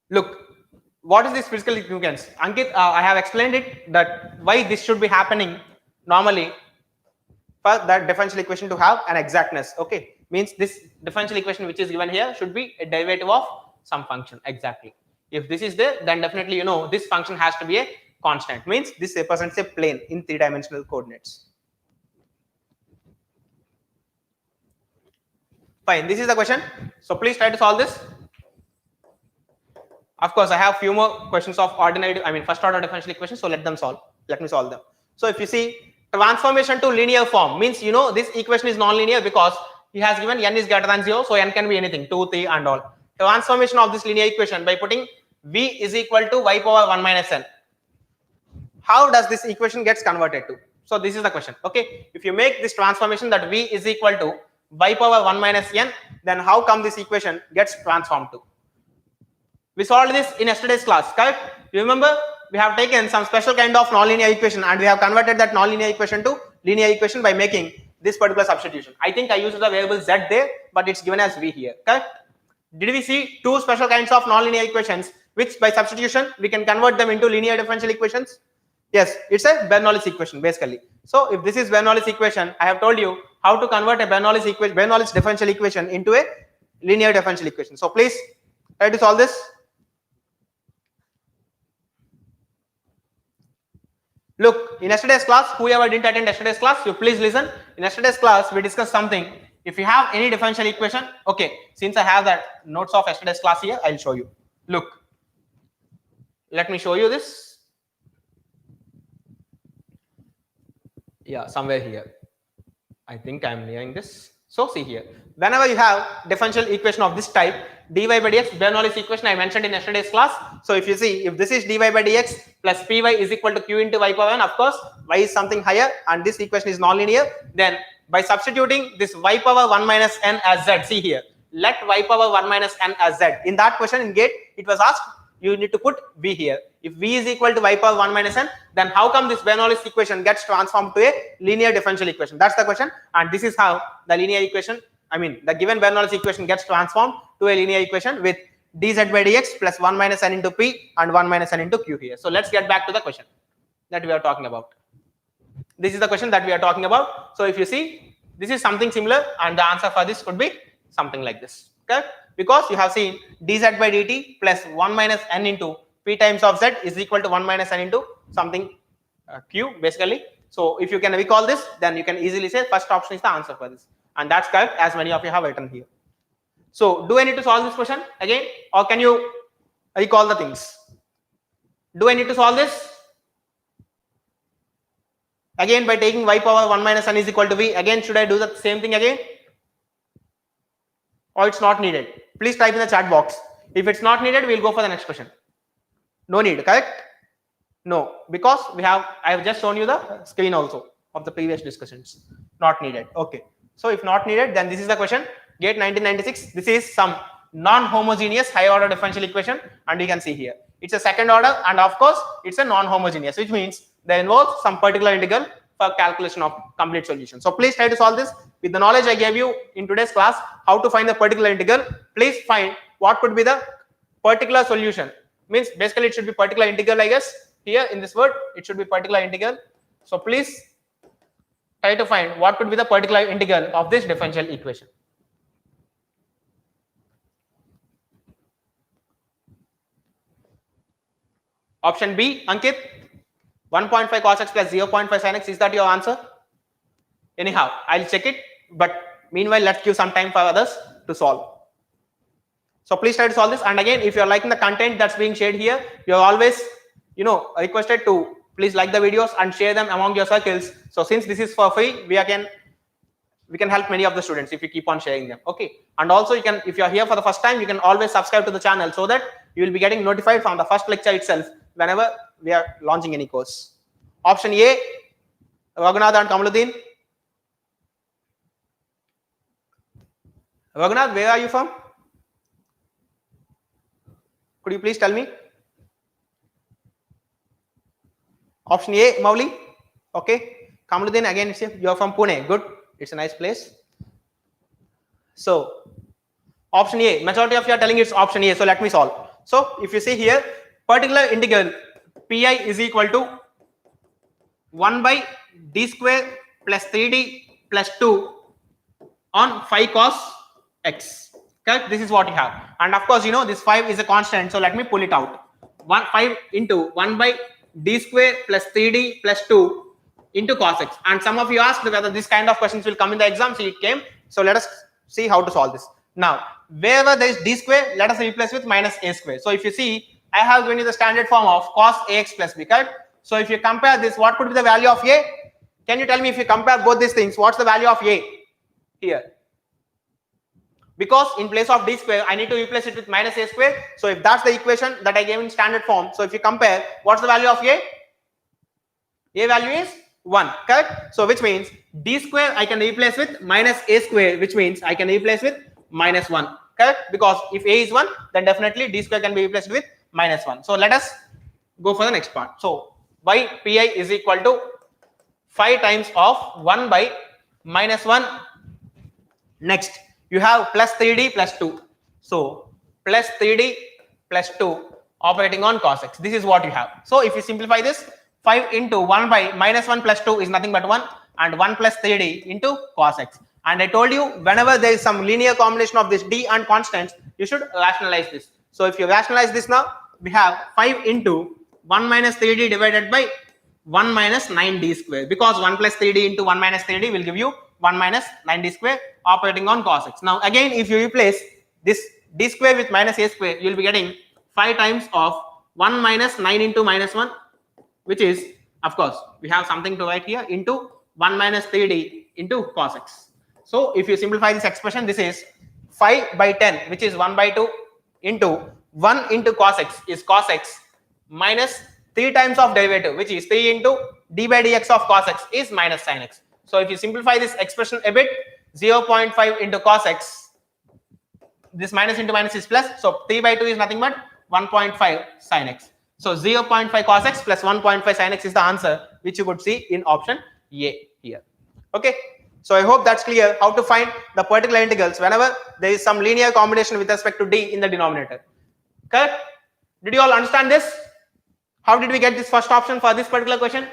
Look, what is this physical significance? Ankit, I have explained it that why this should be happening normally for that differential equation to have an exactness. Okay, means this differential equation which is given here should be a derivative of some function. Exactly. If this is there, then definitely you know this function has to be a constant. Means this represents a plane in 3-dimensional coordinates. Fine. This is the question. So please try to solve this. Of course, I have few more questions of ordinary, I mean first order differential equations. So let me solve them. So if you see transformation to linear form means, you know, this equation is non-linear because he has given n is greater than 0. So n can be anything, 2, 3 and all. Transformation of this linear equation by putting v is equal to y power 1 minus n. How does this equation gets converted to? So this is the question. Okay, if you make this transformation that v is equal to y power 1 minus n, then how come this equation gets transformed to? We solved this in yesterday's class, correct? You remember we have taken some special kind of nonlinear equation and we have converted that nonlinear equation to linear equation by making this particular substitution. I think I used the variable z there, but it's given as v here, correct? Did we see two special kinds of nonlinear equations which by substitution we can convert them into linear differential equations? Yes, it's a Bernoulli's equation basically. So if this is Bernoulli's equation, I have told you how to convert a Bernoulli's differential equation into a linear differential equation. So please try to solve this. Look, in yesterday's class, whoever didn't attend yesterday's class, you please listen. In yesterday's class, we discussed something. If you have any differential equation, okay, since I have that notes of yesterday's class here, I'll show you. Look, let me show you this. Yeah, somewhere here. I think I'm nearing this. So see here, whenever you have differential equation of this type, dy by dx, Bernoulli's equation I mentioned in yesterday's class. So if you see, if this is dy by dx plus py is equal to q into y power n, of course y is something higher and this equation is nonlinear. Then by substituting this y power 1 minus n as z, see here, let y power 1 minus n as z. In that question in GATE, it was asked you need to put v here. If v is equal to y power 1 minus n, then how come this Bernoulli's equation gets transformed to a linear differential equation? That's the question, and this is how the linear equation, the given Bernoulli's equation gets transformed to a linear equation with dz by dx plus 1 minus n into p and 1 minus n into q here. So let's get back to the question that we are talking about. This is the question that we are talking about. So if you see, this is something similar, and the answer for this could be something like this. Okay, because you have seen dz by dt plus 1 minus n into p times of z is equal to 1 minus n into something q basically. So if you can recall this, then you can easily say first option is the answer for this, and that's correct as many of you have written here. So do I need to solve this question again, or can you recall the things? Do I need to solve this again by taking y power 1 minus n is equal to v? Again, should I do the same thing again, or it's not needed? Please type in the chat box. If it's not needed, we'll go for the next question. No need, correct? No, because I have just shown you the screen also of the previous discussions. Not needed. Okay. So if not needed, then this is the question. GATE 1996. This is some non-homogeneous higher order differential equation, and you can see here it's a second order, and of course it's a non-homogeneous, which means they involve some particular integral for calculation of complete solution. So please try to solve this with the knowledge I gave you in today's class, how to find the particular integral. Please find what could be the particular solution. Means basically it should be particular integral, I guess. Here in this word it should be particular integral. So please try to find what could be the particular integral of this differential equation. Option B, Ankit, 1.5 cos x plus 0.5 sin x, is that your answer? Anyhow, I'll check it, but meanwhile let's give some time for others to solve. So please try to solve this, and again, if you're liking the content that's being shared here, you're always requested to please like the videos and share them among your circles. So since this is for free, we can help many of the students if you keep on sharing them. Okay, and also you can, if you're here for the first time, you can always subscribe to the channel so that you will be getting notified from the first lecture itself whenever we are launching any course. Option A, Raghunath and Kamaluddin. Raghunath, where are you from? Could you please tell me? Option A, Mauli. Okay. Kamaluddin, again, you are from Pune. Good. It's a nice place. So, option A, majority of you are telling it's option A. So, let me solve. So, if you see here, particular integral pi is equal to 1 by d square plus 3d plus 2 on 5 cos x. Okay, this is what you have, and of course this 5 is a constant, so let me pull it out. 5 into 1 by d square plus 3d plus 2 into cos x. And some of you asked whether this kind of questions will come in the exam. See, it came. So let us see how to solve this. Now, wherever there is d square, let us replace with minus a square. So if you see, I have given you the standard form of cos ax plus b, correct? So if you compare this, what could be the value of a? Can you tell me, if you compare both these things, what's the value of a here? Because in place of d square, I need to replace it with minus a square. So if that's the equation that I gave in standard form, so if you compare, what's the value of a? A value is 1, correct? So which means d square I can replace with minus a square, which means I can replace with minus 1, correct? Because if a is 1, then definitely d square can be replaced with minus 1. So let us go for the next part. So y pi is equal to 5 times of 1 by minus 1. Next, you have plus 3d plus 2. So plus 3d plus 2 operating on cos x. This is what you have. So if you simplify this, 5 into 1 by minus 1 plus 2 is nothing but 1, and 1 plus 3d into cos x. And I told you, whenever there is some linear combination of this d and constants, you should rationalize this. So if you rationalize this now, we have 5 into 1 minus 3d divided by 1 minus 9d square, because 1 plus 3d into 1 minus 3d will give you 1 minus 9d square operating on cos x. Now again, if you replace this d square with minus a square, you will be getting 5 times of 1 minus 9 into minus 1, which is, of course, we have something to write here, into 1 minus 3d into cos x. So if you simplify this expression, this is 5 by 10, which is 1 by 2, into 1 into cos x is cos x minus 3 times of derivative, which is 3 into d by dx of cos x is minus sin x. So if you simplify this expression a bit, 0.5 into cos x, this minus into minus is plus, so 3 by 2 is nothing but 1.5 sin x. So 0.5 cos x plus 1.5 sin x is the answer, which you could see in option A here. Okay, so I hope that's clear how to find the particular integrals whenever there is some linear combination with respect to d in the denominator. Correct? Did you all understand this? How did we get this first option for this particular question?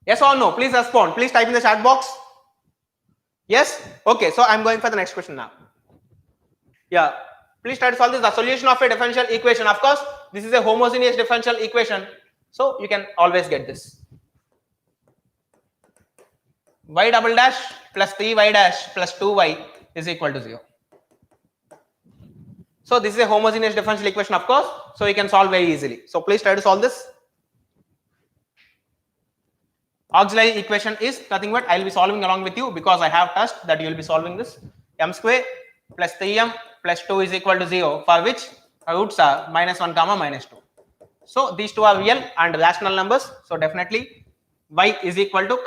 Yes or no? Please respond. Please type in the chat box. Yes? Okay, so I'm going for the next question now. Yeah, please try to solve this. The solution of a differential equation. Of course, this is a homogeneous differential equation, so you can always get this. Y double dash plus 3y dash plus 2y is equal to 0. So this is a homogeneous differential equation, of course, so you can solve very easily. So please try to solve this. Auxiliary equation is nothing but I will be solving along with you because I have touched that you will be solving this. M square plus 3m plus 2 is equal to 0, for which roots are minus 1 comma minus 2. So these two are real and rational numbers. So definitely y is equal to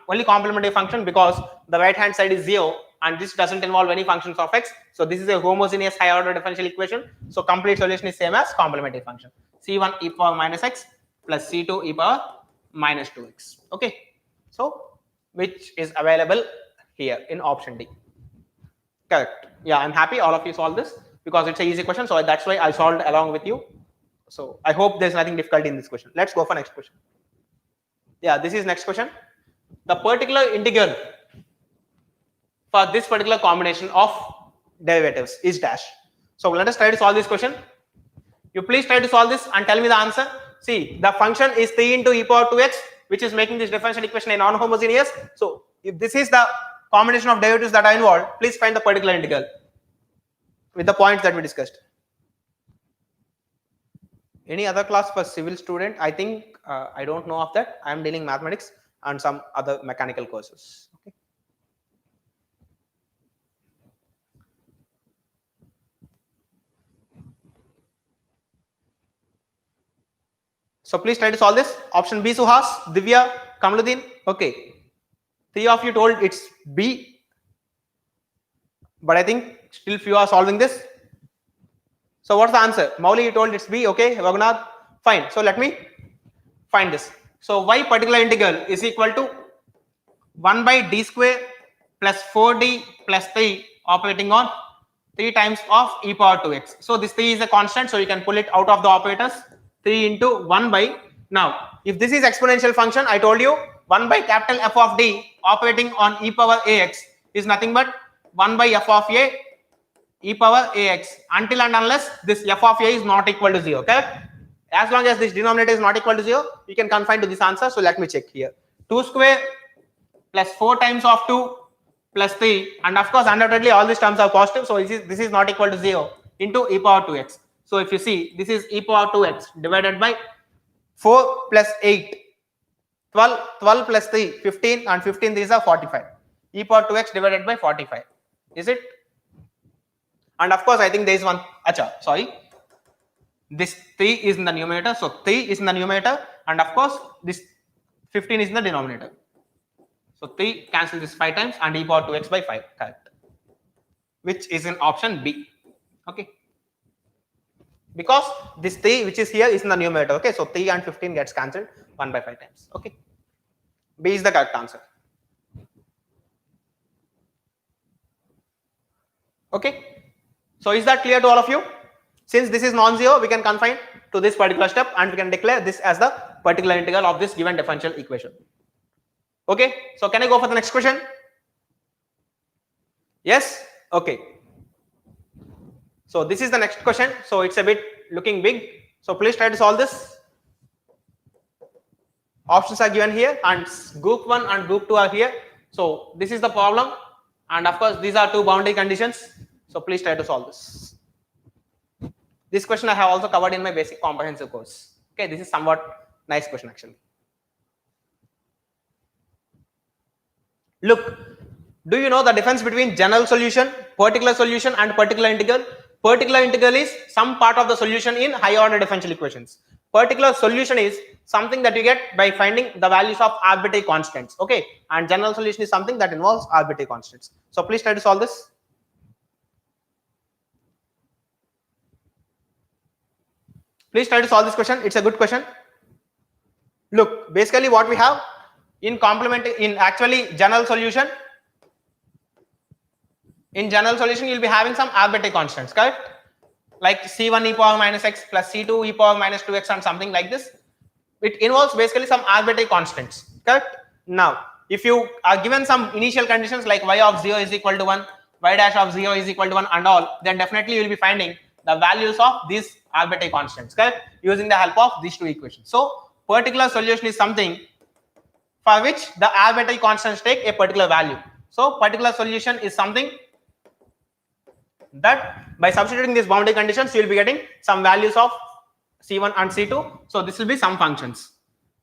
only complementary function because the right hand side is 0 and this doesn't involve any functions of x. So this is a homogeneous higher order differential equation. So complete solution is same as complementary function. C1 e power minus x plus C2 e power minus 2x. Okay, so which is available here in option D. Correct. Yeah, I'm happy all of you solved this because it's an easy question, so that's why I solved along with you. So I hope there's nothing difficult in this question. Let's go for next question. Yeah, this is next question. The particular integral for this particular combination of derivatives is dash. So let us try to solve this question. You please try to solve this and tell me the answer. See, the function is 3 into e power 2x, which is making this differential equation a non-homogeneous. So if this is the combination of derivatives that are involved, please find the particular integral with the points that we discussed. Any other class for civil student? I think I don't know of that. I am dealing mathematics and some other mechanical courses. Okay. So please try to solve this. Option B, Suhas, Divya, Kamaluddin. Okay. 3 of you told it's B, but I think still few are solving this. So what's the answer? Mauli, you told it's B. Okay. Raghunath, fine. So let me find this. So y particular integral is equal to 1 by d square plus 4d plus 3 operating on 3 times of e power 2x. So this 3 is a constant, so you can pull it out of the operators. 3 into 1 by, now if this is exponential function, I told you 1 by capital F of d operating on e power ax is nothing but 1 by f of a e power ax until and unless this f of a is not equal to 0. Correct? As long as this denominator is not equal to 0, we can confine to this answer. So let me check here. 2 square plus 4 times of 2 plus 3, and of course undoubtedly all these terms are positive, so this is not equal to 0 into e power 2x. So if you see, this is e power 2x divided by 4 plus 8, 12 plus 3, 15, and 15 these are 45. E power 2x divided by 45. Is it? And of course I think there is one, sorry. This 3 is in the numerator, so 3 is in the numerator, and of course this 15 is in the denominator. So 3 cancel this 5 times and e power 2x by 5, correct. Which is in option B. Okay. Because this 3 which is here is in the numerator. Okay, so 3 and 15 gets cancelled 1 by 5 times. Okay. B is the correct answer. Okay. So is that clear to all of you? Since this is non-zero, we can confine to this particular step and we can declare this as the particular integral of this given differential equation. Okay. So can I go for the next question? Yes? Okay. So this is the next question. So it's a bit looking big. So please try to solve this. Options are given here and group 1 and group 2 are here. So this is the problem. And of course, these are two boundary conditions. So please try to solve this. This question I have also covered in my basic comprehensive course. Okay, this is somewhat nice question actually. Look, do you know the difference between general solution, particular solution, and particular integral? Particular integral is some part of the solution in higher order differential equations. Particular solution is something that you get by finding the values of arbitrary constants. Okay, and general solution is something that involves arbitrary constants. So please try to solve this. Please try to solve this question. It's a good question. Look, basically what we have in actually general solution. In general solution, you'll be having some arbitrary constants, correct? Like c1 e power minus x plus c2 e power minus 2x and something like this. It involves basically some arbitrary constants, correct? Now, if you are given some initial conditions like y of 0 is equal to 1, y dash of 0 is equal to 1 and all, then definitely you will be finding the values of these arbitrary constants, correct? Using the help of these two equations. So, particular solution is something for which the arbitrary constants take a particular value. So, particular solution is something that by substituting these boundary conditions, you will be getting some values of c1 and c2. So this will be some functions,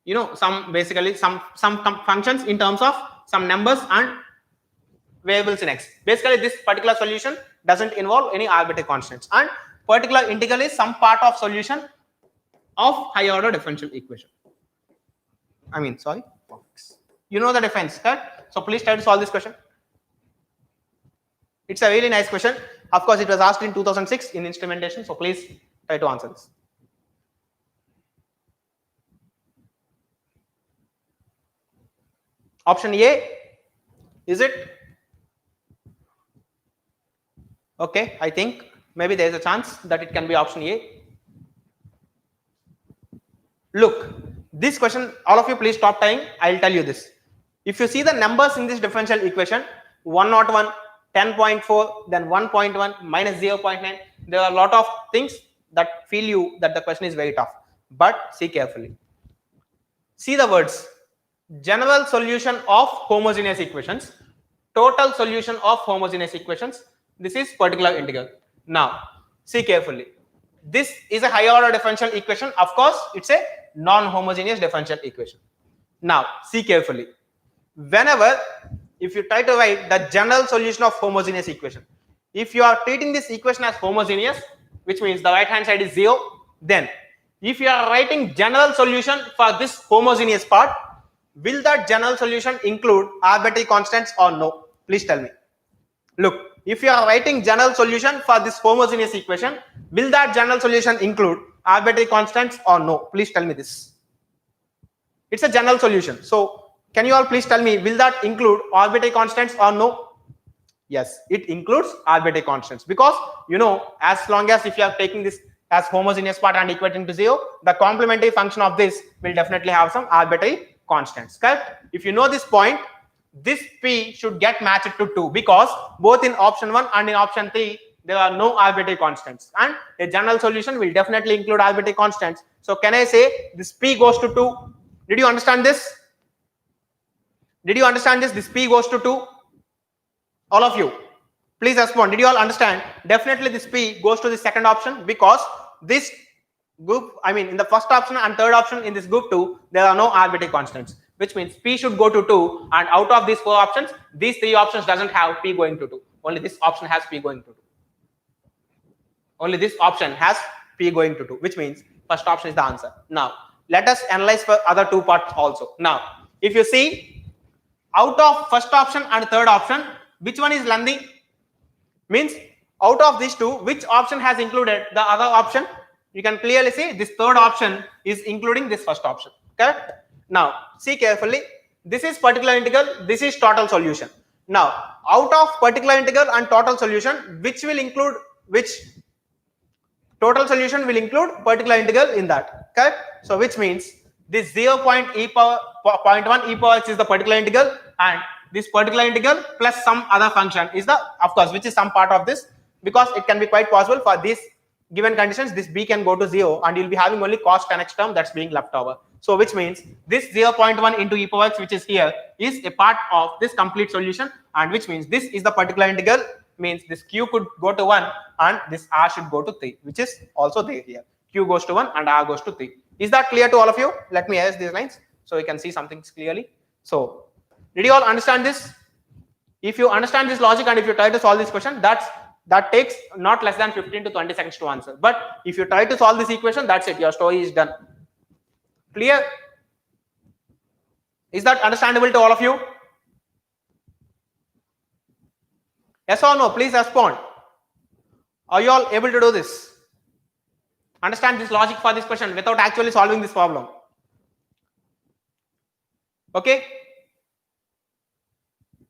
you know, some basically some functions in terms of some numbers and variables in x. Basically, this particular solution doesn't involve any arbitrary constants, and particular integral is some part of solution of higher order differential equation. You know the difference, correct? So please try to solve this question. It's a really nice question. Of course, it was asked in 2006 in instrumentation. So please try to answer this. Option A, is it? Okay, I think maybe there is a chance that it can be option A. Look, this question, all of you please stop time. I'll tell you this. If you see the numbers in this differential equation, 101, 10.4, then 1.1, minus 0.9, there are a lot of things that feel you that the question is very tough. But see carefully. See the words. General solution of homogeneous equations, total solution of homogeneous equations. This is particular integral. Now, see carefully. This is a higher order differential equation. Of course, it's a non-homogeneous differential equation. Now, see carefully. Whenever, if you try to write the general solution of homogeneous equation, if you are treating this equation as homogeneous, which means the right hand side is 0, then if you are writing general solution for this homogeneous part, will that general solution include arbitrary constants or no? Please tell me. Look, if you are writing general solution for this homogeneous equation, will that general solution include arbitrary constants or no? Please tell me this. It's a general solution. So, can you all please tell me, will that include arbitrary constants or no? Yes, it includes arbitrary constants, because you know, as long as if you are taking this as homogeneous part and equating to 0, the complementary function of this will definitely have some arbitrary constants, correct? If you know this point, this P should get matched to 2, because both in option 1 and in option 3, there are no arbitrary constants, and a general solution will definitely include arbitrary constants. So can I say this P goes to 2? Did you understand this? Did you understand this? This P goes to 2. All of you, please respond. Did you all understand? Definitely this P goes to the second option, because this group, in the first option and third option in this group 2, there are no arbitrary constants, which means P should go to 2, and out of these 4 options, these 3 options doesn't have P going to 2. Only this option has P going to 2. Only this option has P going to 2, which means first option is the answer. Now, let us analyze for other 2 parts also. Now, if you see, out of first option and third option, which one is lengthy? Means out of these 2, which option has included the other option? You can clearly see this third option is including this first option. Correct? Now, see carefully. This is particular integral. This is total solution. Now, out of particular integral and total solution, which will include which? Total solution will include particular integral in that. Correct? So, which means this 0.1 e power x is the particular integral, and this particular integral plus some other function is the, of course, which is some part of this, because it can be quite possible for these given conditions, this b can go to 0, and you'll be having only cos 10x term that's being left over. So which means this 0.1 into e power x, which is here, is a part of this complete solution, and which means this is the particular integral, means this q could go to 1 and this r should go to 3, which is also there here. Q goes to 1 and r goes to 3. Is that clear to all of you? Let me erase these lines so you can see something clearly. So, did you all understand this? If you understand this logic and if you try to solve this question, that's that takes not less than 15 to 20 seconds to answer. But if you try to solve this equation, that's it, your story is done. Clear? Is that understandable to all of you? Yes or no? Please respond. Are you all able to do this? Understand this logic for this question without actually solving this problem. Okay?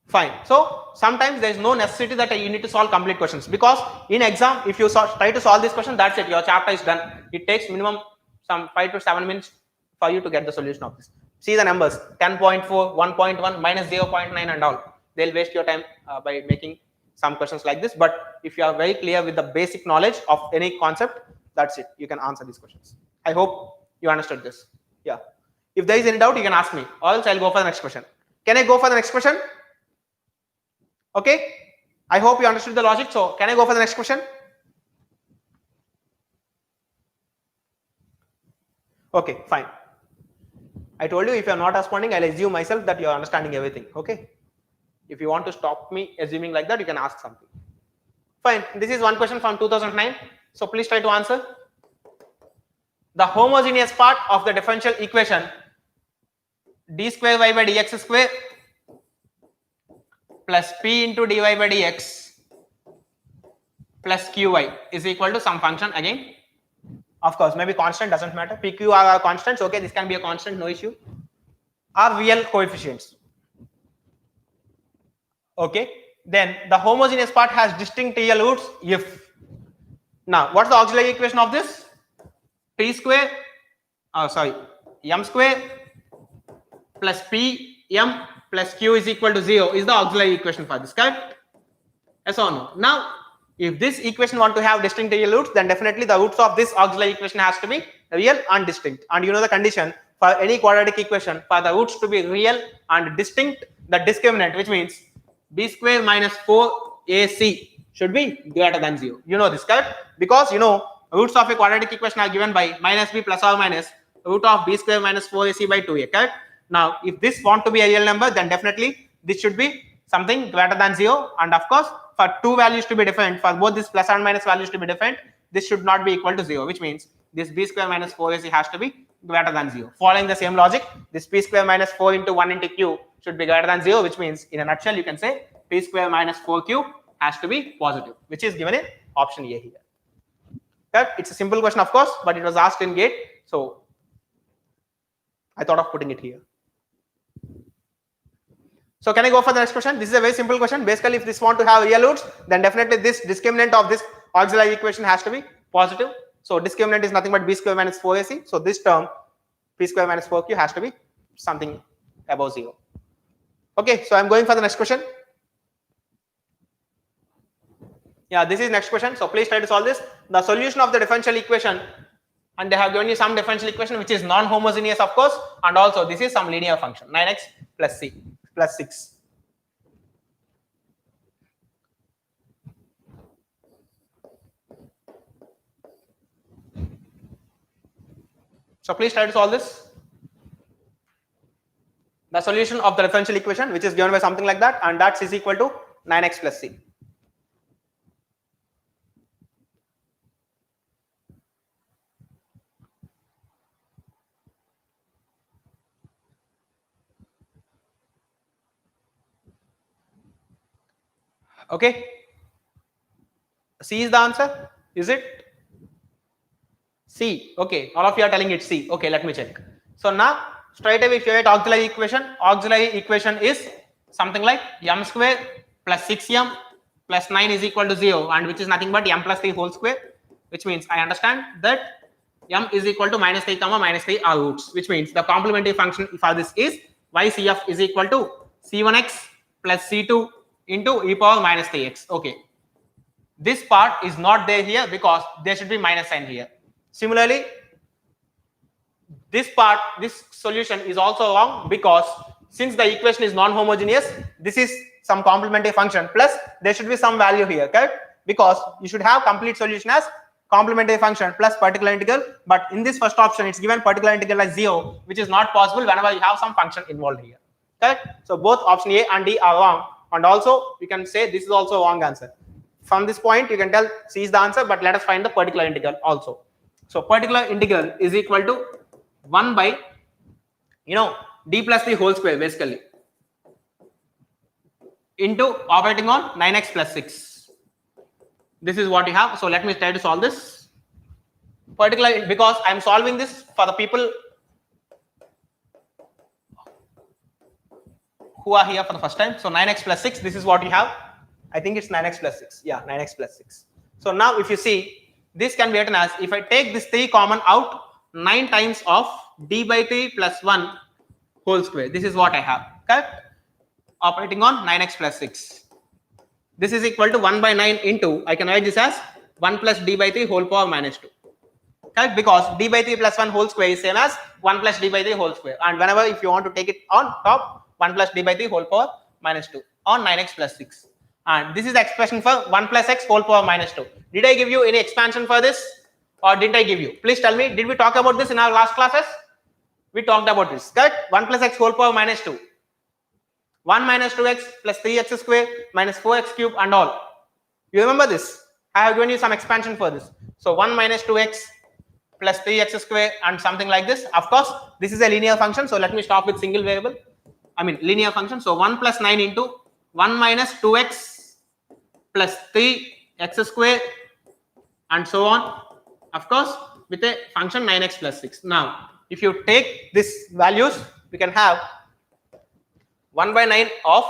Fine. So sometimes there is no necessity that you need to solve complete questions, because in exam, if you try to solve this question, that's it, your chapter is done. It takes minimum some 5 to 7 minutes for you to get the solution of this. See the numbers: 10.4, 1.1, minus 0.9 and all. They'll waste your time by making some questions like this. But if you are very clear with the basic knowledge of any concept, that's it, you can answer these questions. I hope you understood this. Yeah. If there is any doubt, you can ask me, or else I'll go for the next question. Can I go for the next question? Okay, I hope you understood the logic. So can I go for the next question? Okay, fine. I told you, if you are not responding, I'll assume myself that you are understanding everything. Okay, if you want to stop me assuming like that, you can ask something. Fine. This is one question from 2009. So please try to answer. The homogeneous part of the differential equation d square y by dx square plus p into dy by dx plus qy is equal to some function again. Of course, maybe constant, doesn't matter. P, Q are constants. Okay, this can be a constant, no issue. Are real coefficients. Okay, then the homogeneous part has distinct real roots if. Now, what's the auxiliary equation of this? P square, m square plus p m plus q is equal to 0 is the auxiliary equation for this, correct? Yes or no? Now, if this equation want to have distinct real roots, then definitely the roots of this auxiliary equation has to be real and distinct. And you know the condition for any quadratic equation, for the roots to be real and distinct, the discriminant, which means b square minus 4ac should be greater than 0. You know this, correct? Because you know roots of a quadratic equation are given by minus b plus or minus root of b square minus 4ac by 2a, correct? Now, if this want to be a real number, then definitely this should be something greater than 0. And of course, for two values to be different, for both this plus and minus values to be different, this should not be equal to 0, which means this b square minus 4ac has to be greater than 0. Following the same logic, this p square minus 4 into 1 into q should be greater than 0, which means in a nutshell, you can say p square minus 4q has to be positive, which is given in option A here. Okay? It's a simple question, of course, but it was asked in GATE, so I thought of putting it here. So can I go for the next question? This is a very simple question. Basically, if this want to have real roots, then definitely this discriminant of this auxiliary equation has to be positive. So discriminant is nothing but b square minus 4ac. So this term p square minus 4q has to be something above 0. Okay, so I'm going for the next question. Yeah, this is next question. So please try to solve this. The solution of the differential equation, and they have given you some differential equation which is non-homogeneous, of course, and also this is some linear function 9x plus c plus 6. So please try to solve this. The solution of the differential equation which is given by something like that, and that is equal to 9x plus c. Okay, C is the answer, is it? C. Okay, all of you are telling it C. Okay, let me check. So now straight away if you write auxiliary equation is something like m square plus 6m plus 9 is equal to 0, and which is nothing but m plus 3 whole square, which means I understand that m is equal to minus 3 comma minus 3 are roots, which means the complementary function for this is ycf is equal to c1x plus c2 into e power minus 3x. Okay, this part is not there here because there should be minus sign here. Similarly, this solution is also wrong because since the equation is non-homogeneous, this is some complementary function plus there should be some value here, correct? Because you should have complete solution as complementary function plus particular integral, but in this first option it's given particular integral as 0, which is not possible whenever you have some function involved here, correct? So both option A and D are wrong, and also we can say this is also a wrong answer. from this point you can tell C is the answer, but let us find the particular integral also. So particular integral is equal to 1 by d plus the whole square basically into operating on 9x plus 6. This is what you have. So let me try to solve this particular, because I am solving this for the people who are here for the first time. So 9x plus 6, this is what you have. I think it's 9x plus 6. Yeah, 9x plus 6. So now if you see, this can be written as, if I take this 3 common out, 9 times of d by 3 plus 1 whole square. This is what I have, correct? Operating on 9x plus 6. This is equal to 1 by 9 into, I can write this as 1 plus d by 3 whole power minus 2. Correct? Because d by 3 plus 1 whole square is same as 1 plus d by 3 whole square. And whenever if you want to take it on top, 1 plus d by 3 whole power minus 2 on 9x plus 6. And this is the expression for 1 plus x whole power minus 2. Did I give you any expansion for this? Or didn't I give you? Please tell me, did we talk about this in our last classes? We talked about this, correct? 1 plus x whole power minus 2. 1 minus 2x plus 3x square minus 4x cube and all. You remember this? I have given you some expansion for this. So 1 minus 2x plus 3x square and something like this. Of course, this is a linear function. So let me start with single variable. Linear function. So 1 plus 9 into 1 minus 2x plus 3x square and so on. Of course, with a function 9x plus 6. Now, if you take these values, we can have 1 by 9 of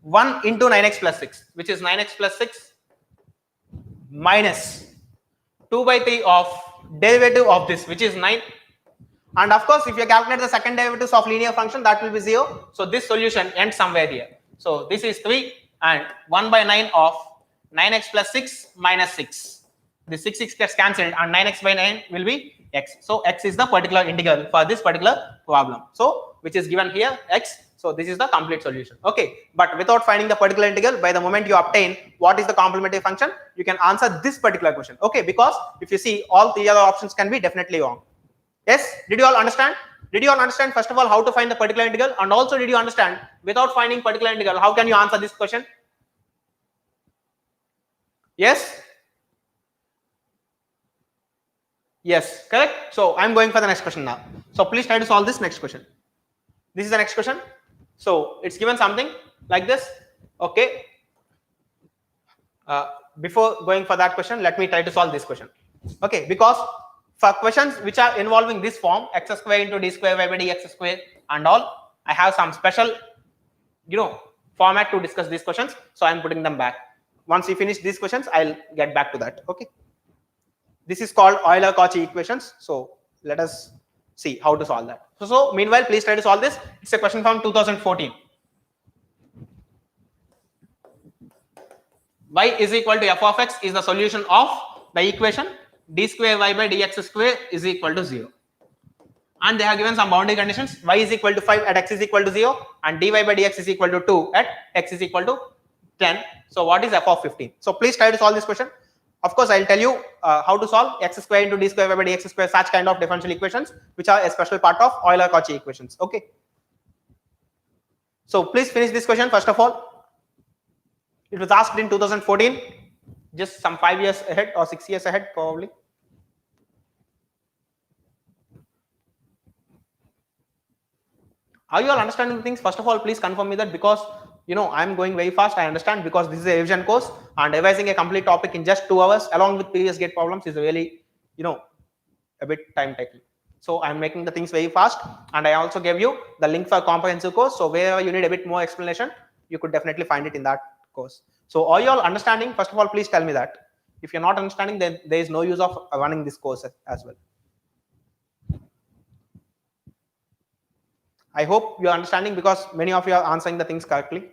1 into 9x plus 6, which is 9x plus 6 minus 2 by 3 of derivative of this, which is 9. And of course, if you calculate the second derivatives of linear function, that will be 0. So this solution ends somewhere here. So this is 3 and 1 by 9 of 9x plus 6 minus 6. The 6 gets cancelled and 9x by 9 will be x. So x is the particular integral for this particular problem. So which is given here x. So this is the complete solution. Okay, but without finding the particular integral, by the moment you obtain what is the complementary function, you can answer this particular question. Okay, because if you see, all 3 other options can be definitely wrong. Yes, did you all understand? Did you all understand first of all how to find the particular integral, and also did you understand without finding particular integral how can you answer this question? Yes? Yes, correct. So I'm going for the next question now. So please try to solve this next question. This is the next question. So it's given something like this. Okay. Before going for that question, let me try to solve this question. Okay, because for questions which are involving this form, x square into d square y by dx square and all, I have some special, format to discuss these questions. So I'm putting them back. Once we finish these questions, I'll get back to that. Okay. This is called Euler-Cauchy equations. So let us see how to solve that. So meanwhile, please try to solve this. It's a question from 2014. Y is equal to f of x is the solution of the equation d square y by dx square is equal to 0. And they have given some boundary conditions. Y is equal to 5 at x is equal to 0 and dy by dx is equal to 2 at x is equal to 10. So what is f of 15? So please try to solve this question. Of course, I'll tell you how to solve x square into d square y by dx square, such kind of differential equations, which are a special part of Euler-Cauchy equations. Okay. So please finish this question first of all. It was asked in 2014, just some 5 years ahead or 6 years ahead probably. Are you all understanding the things? First of all, please confirm me that, because I'm going very fast. I understand, because this is a revision course and revising a complete topic in just 2 hours along with previous gate problems is really, a bit time taking. So I'm making the things very fast, and I also gave you the link for comprehensive course. So wherever you need a bit more explanation, you could definitely find it in that course. So are you all understanding? First of all, please tell me that. If you're not understanding, then there is no use of running this course as well. I hope you're understanding, because many of you are answering the things correctly.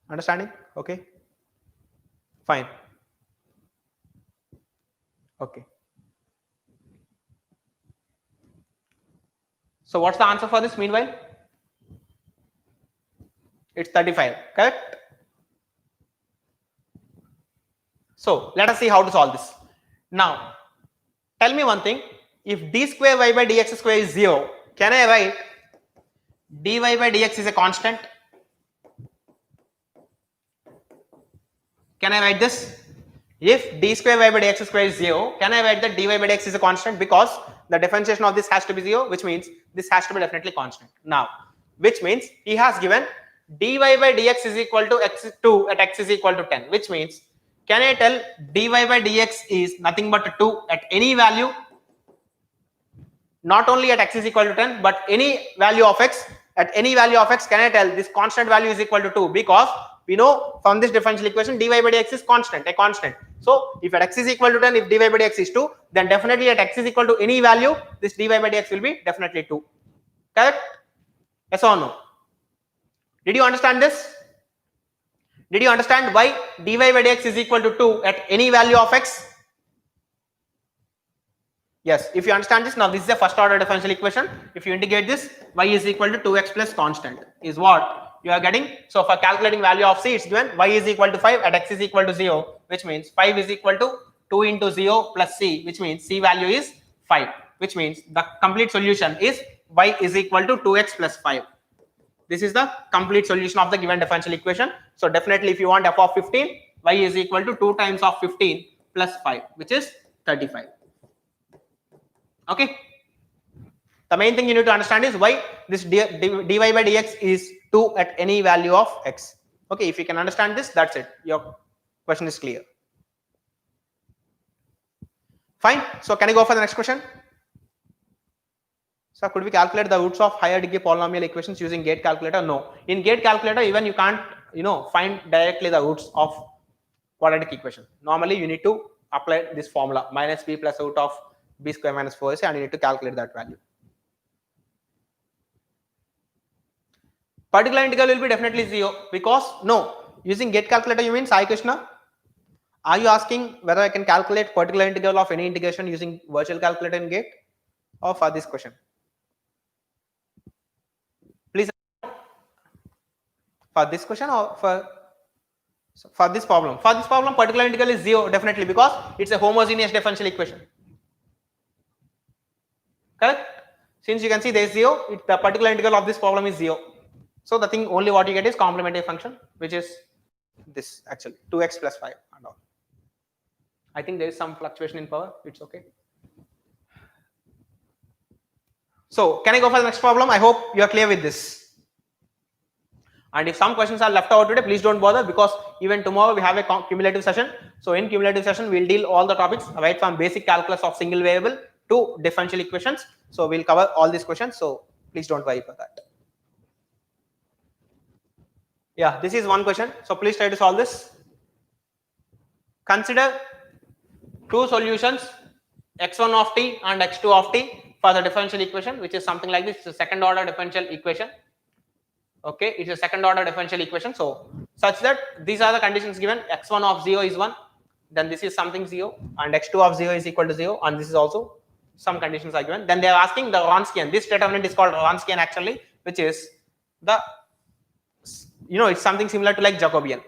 Understanding? Okay. Fine. Okay. So what's the answer for this meanwhile? It's 35, correct? So let us see how to solve this. Now, tell me one thing. If d square y by dx square is 0, can I write dy by dx is a constant? Can I write this? If d square y by dx square is 0, can I write that dy by dx is a constant? Because the differentiation of this has to be 0, which means this has to be definitely constant. Now, which means he has given dy by dx is equal to x2 at x is equal to 10, which means can I tell dy by dx is nothing but 2 at any value, not only at x is equal to 10, but any value of x, at any value of x, can I tell this constant value is equal to 2, because we know from this differential equation dy by dx is constant, a constant. So if at x is equal to 10, if dy by dx is 2, then definitely at x is equal to any value, this dy by dx will be definitely 2. Correct? Yes or no? Did you understand this? Did you understand why dy by dx is equal to 2 at any value of x? Yes, if you understand this, now this is the first order differential equation. If you integrate this, y is equal to 2x plus constant is what you are getting. So for calculating value of c, it's given y is equal to 5 at x is equal to 0, which means 5 is equal to 2 into 0 plus c, which means c value is 5, which means the complete solution is y is equal to 2x plus 5. This is the complete solution of the given differential equation. So definitely if you want f of 15, y is equal to 2 times of 15 plus 5, which is 35. Okay. The main thing you need to understand is why this dy by dx is 2 at any value of x. Okay, if you can understand this, that's it. Your question is clear. Fine. So can I go for the next question? So could we calculate the roots of higher degree polynomial equations using gate calculator? No. In gate calculator, even you can't, find directly the roots of quadratic equation. Normally, you need to apply this formula minus b plus root of b square minus 4ac, and you need to calculate that value. Particular integral will be definitely 0, because using gate calculator you mean Sai Krishna? Are you asking whether I can calculate particular integral of any integration using virtual calculator in gate, or for this question? Please, for this question or for this problem? For this problem, particular integral is 0 definitely, because it's a homogeneous differential equation. Correct? Since you can see there is 0, the particular integral of this problem is 0. So the thing only what you get is complementary function, which is this actually 2x plus 5 and all. I think there is some fluctuation in power. It's okay. So can I go for the next problem? I hope you are clear with this. And if some questions are left out today, please don't bother, because even tomorrow we have a cumulative session. So in cumulative session, we'll deal all the topics right from basic calculus of single variable to differential equations. So we'll cover all these questions. So please don't worry for that. Yeah, this is one question. So please try to solve this. Consider two solutions, x1 of t and x2 of t for the differential equation, which is something like this. It's a second order differential equation. Okay, it's a second order differential equation. So such that these are the conditions given. x1 of 0 is 1, then this is something 0, and x2 of 0 is equal to 0, and this is also some conditions are given. Then they are asking the Wronskian. This determinant is called Wronskian actually, which is the, it's something similar to like Jacobian.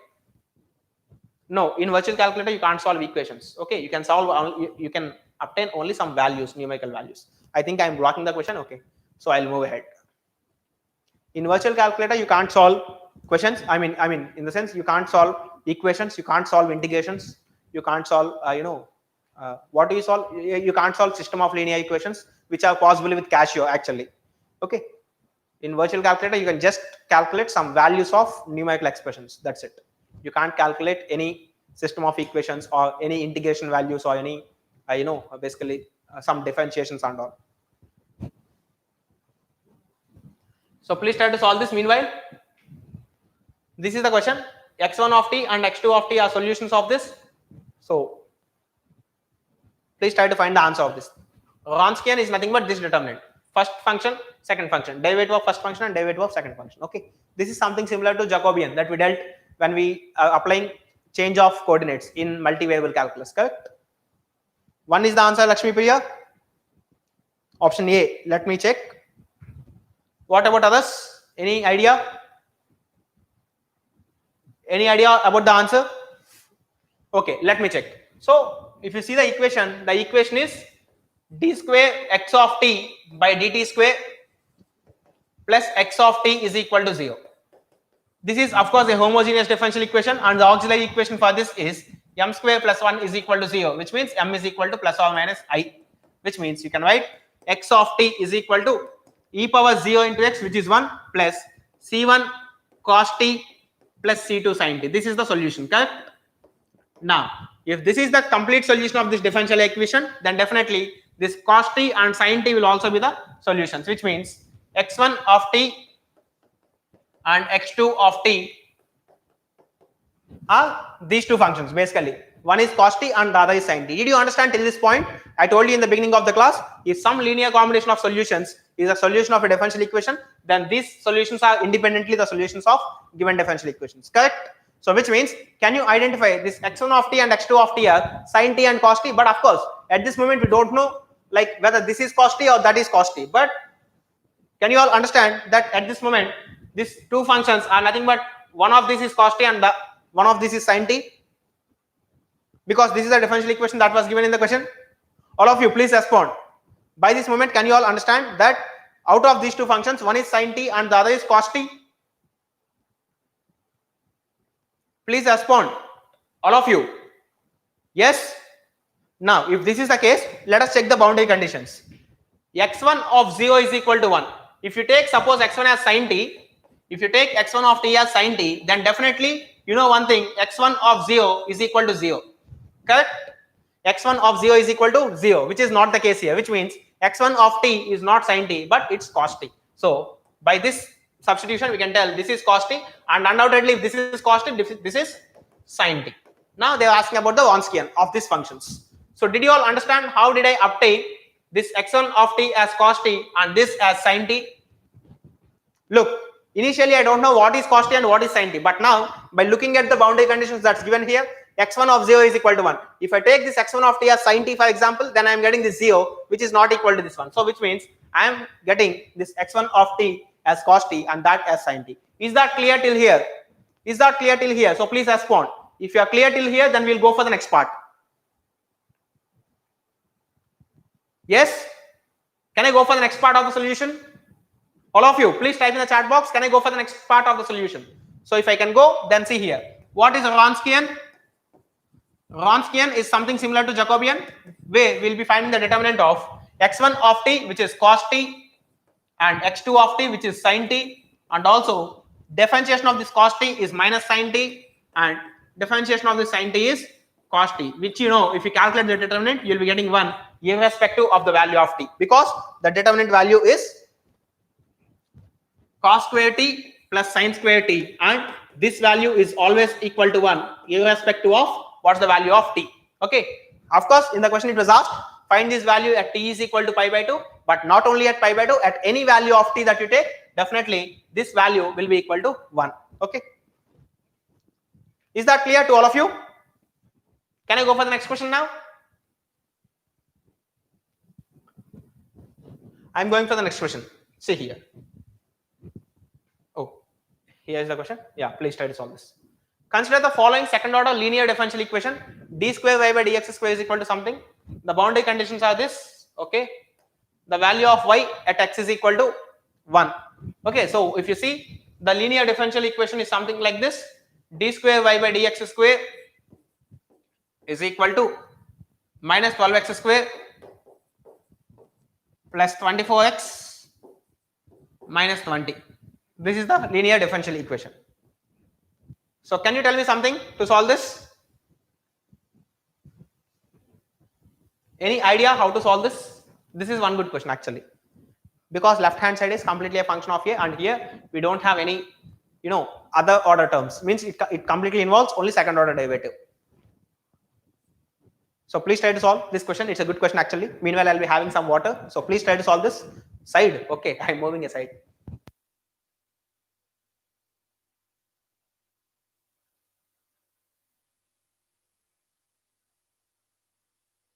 No, in virtual calculator you can't solve equations. Okay, you can solve, you can obtain only some values, numerical values. I think I'm blocking the question. Okay, so I'll move ahead. In virtual calculator you can't solve questions. I mean in the sense you can't solve equations, you can't solve integrations, you can't solve what do you solve? You can't solve system of linear equations, which are possible with Casio actually. Okay, in virtual calculator you can just calculate some values of numerical expressions. That's it. You can't calculate any system of equations or any integration values or any basically some differentiations and all. So please try to solve this. Meanwhile, this is the question. x1 of t and x2 of t are solutions of this. So please try to find the answer of this. Wronskian is nothing but this determinant. First function, second function, derivative of first function and derivative of second function. Okay, this is something similar to Jacobian that we dealt when we are applying change of coordinates in multivariable calculus. Correct? One is the answer, Lakshmi Priya. Option A. Let me check. What about others? Any idea? Any idea about the answer? Okay, let me check. So if you see the equation is d square x of t by dt square plus x of t is equal to 0. This is of course a homogeneous differential equation, and the auxiliary equation for this is m square plus 1 is equal to 0, which means m is equal to plus or minus I, which means you can write x of t is equal to e power 0 into x, which is 1, plus c1 cos t plus c2 sin t. This is the solution, correct? Now, if this is the complete solution of this differential equation, then definitely this cos t and sin t will also be the solutions, which means x1 of t and x2 of t are these two functions basically. One is cos t and the other is sin t. Did you understand till this point? I told you in the beginning of the class, if some linear combination of solutions is a solution of a differential equation, then these solutions are independently the solutions of given differential equations, correct? So which means, can you identify this x1 of t and x2 of t are sin t and cos t? But of course, at this moment we don't know like whether this is cos t or that is cos t. But can you all understand that at this moment these two functions are nothing but one of this is cos t and the one of this is sin t? Because this is a differential equation that was given in the question. All of you please respond. By this moment, can you all understand that out of these two functions, one is sin t and the other is cos t? Please respond, all of you. Yes? Now, if this is the case, let us check the boundary conditions. x1 of 0 is equal to 1. If you take suppose x1 as sin t, if you take x1 of t as sin t, then definitely you know one thing, x1 of 0 is equal to 0. Correct? x1 of 0 is equal to 0, which is not the case here, which means x1 of t is not sin t, but it's cos t. So by this substitution, we can tell this is cos t, and undoubtedly if this is cos t, this is sin t. Now they are asking about the Wronskian of these functions. So did you all understand how did I obtain this x1 of t as cos t and this as sin t? Look, initially I don't know what is cos t and what is sin t, but now by looking at the boundary conditions that's given here, x1 of 0 is equal to 1. If I take this x1 of t as sin t, for example, then I am getting this 0, which is not equal to this one. So which means I am getting this x1 of t as cos t and that as sin t. Is that clear till here? Is that clear till here? So please respond. If you are clear till here, then we'll go for the next part. Yes? Can I go for the next part of the solution? All of you, please type in the chat box. Can I go for the next part of the solution? So if I can go, then see here. What is a Wronskian? Wronskian is something similar to Jacobian, where we'll be finding the determinant of x1 of t, which is cos t, and x2 of t, which is sin t, and also differentiation of this cos t is minus sin t, and differentiation of this sin t is cos t, which you know, if you calculate the determinant, you'll be getting 1 irrespective of the value of t, because the determinant value is cos square t plus sin square t, and this value is always equal to 1 irrespective of what's the value of t. Okay, of course in the question it was asked find this value at t is equal to pi by 2, but not only at pi by 2, at any value of t that you take, definitely this value will be equal to 1. Okay, is that clear to all of you? Can I go for the next question now? I'm going for the next question. See here. Oh, here is the question. Yeah, please try to solve this. Consider the following second order linear differential equation. D square y by dx square is equal to something. The boundary conditions are this. Okay, the value of y at x is equal to 1. Okay, so if you see, the linear differential equation is something like this. D square y by dx square is equal to minus 12x square plus 24x minus 20. This is the linear differential equation. So can you tell me something to solve this? Any idea how to solve this? This is one good question actually, because left hand side is completely a function of a, and here we don't have any other order terms, means it completely involves only second order derivative. So please try to solve this question. It's a good question actually. Meanwhile, I'll be having some water. So please try to solve this side. Okay, I'm moving aside.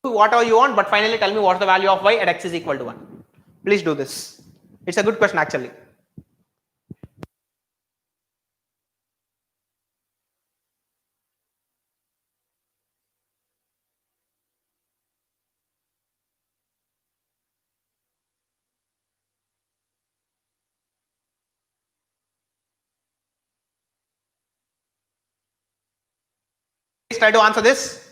Whatever you want, but finally tell me what's the value of y at x is equal to 1. Please do this. It's a good question actually. please try to answer this.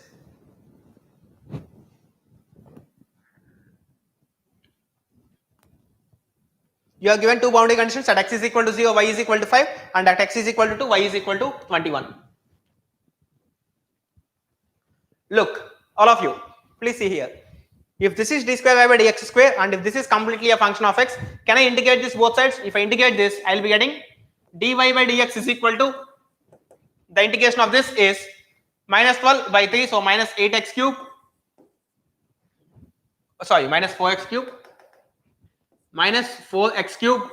You are given two boundary conditions at x is equal to 0, y is equal to 5, and at x is equal to 2, y is equal to 21. Look, all of you, please see here. If this is d square y by dx square, and if this is completely a function of x, can I integrate this both sides? If I integrate this, I will be getting dy by dx is equal to, the integration of this is minus 12 by 3, so minus 8x cube, sorry, minus 4x cube, minus 4x cube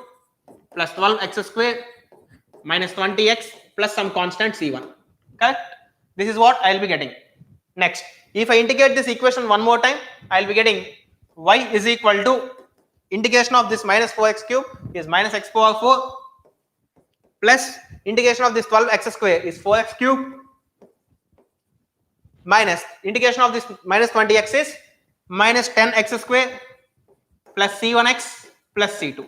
plus 12x square minus 20x plus some constant c1. Correct? This is what I will be getting. Next, if I integrate this equation one more time, I will be getting y is equal to integration of this minus 4x cube is minus x power 4 plus integration of this 12x square is 4x cube minus integration of this minus 20x is minus 10x square plus c1x plus c2.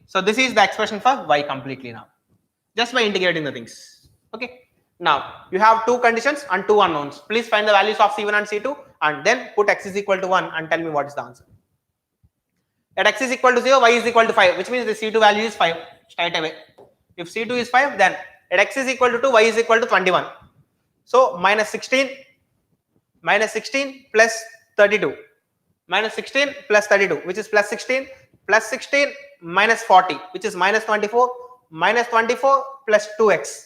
So this is the expression for y completely now, just by integrating the things. Okay. Now you have two conditions and two unknowns. Please find the values of c1 and c2 and then put x is equal to 1 and tell me what is the answer. At x is equal to 0, y is equal to 5, which means the c2 value is 5 straight away. If c2 is 5, then at x is equal to 2, y is equal to 21. So minus 16 plus 32, minus 16 plus 32, which is plus 16 minus 40, which is minus 24, minus 24 plus 2x.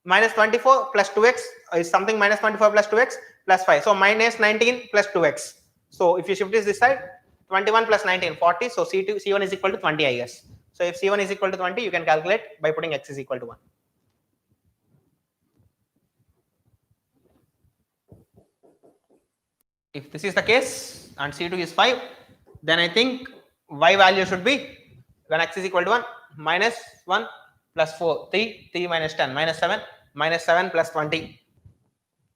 Minus 24 plus 2x is something minus 24 plus 2x plus 5. So minus 19 plus 2x. So if you shift this side, 21 plus 19, 40. So C1 is equal to 20, I guess. So if C1 is equal to 20, you can calculate by putting x is equal to 1. If this is the case and C2 is 5, then I think y value should be, when x is equal to 1, minus 1 plus 4, 3 minus 10, minus 7 plus 20.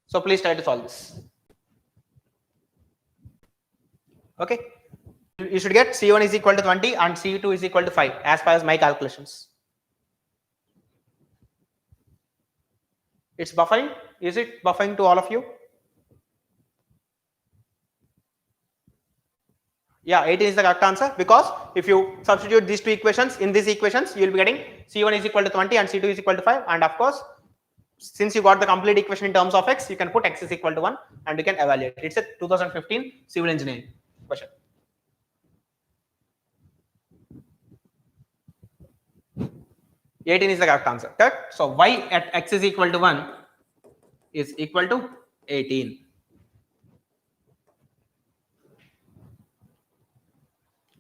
So please try to solve this. Okay. You should get C1 is equal to 20 and C2 is equal to 5 as far as my calculations. It's buffering. Is it buffering to all of you? Yeah, 18 is the correct answer, because if you substitute these two equations in these equations, you will be getting C1 is equal to 20 and C2 is equal to 5. And of course, since you got the complete equation in terms of x, you can put x is equal to 1 and you can evaluate. It's a 2015 civil engineering question. (18) is the correct answer. Correct? So y at x is equal to 1 is equal to 18.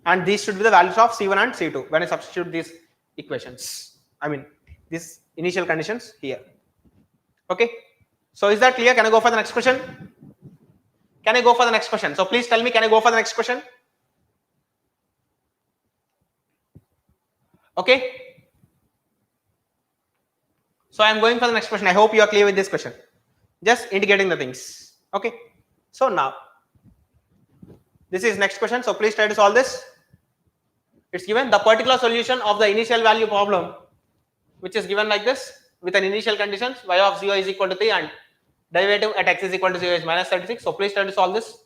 And these should be the values of C1 and C2 when I substitute these equations. I mean, these initial conditions here. Okay. So is that clear? Can I go for the next question? Can I go for the next question? So please tell me, can I go for the next question? Okay. So I am going for the next question. I hope you are clear with this question. Just indicating the things. Okay. So now, this is next question. So please try to solve this. It's given the particular solution of the initial value problem, which is given like this with an initial conditions y of 0 is equal to 3 and derivative at x is equal to 0 is minus 36. So please try to solve this.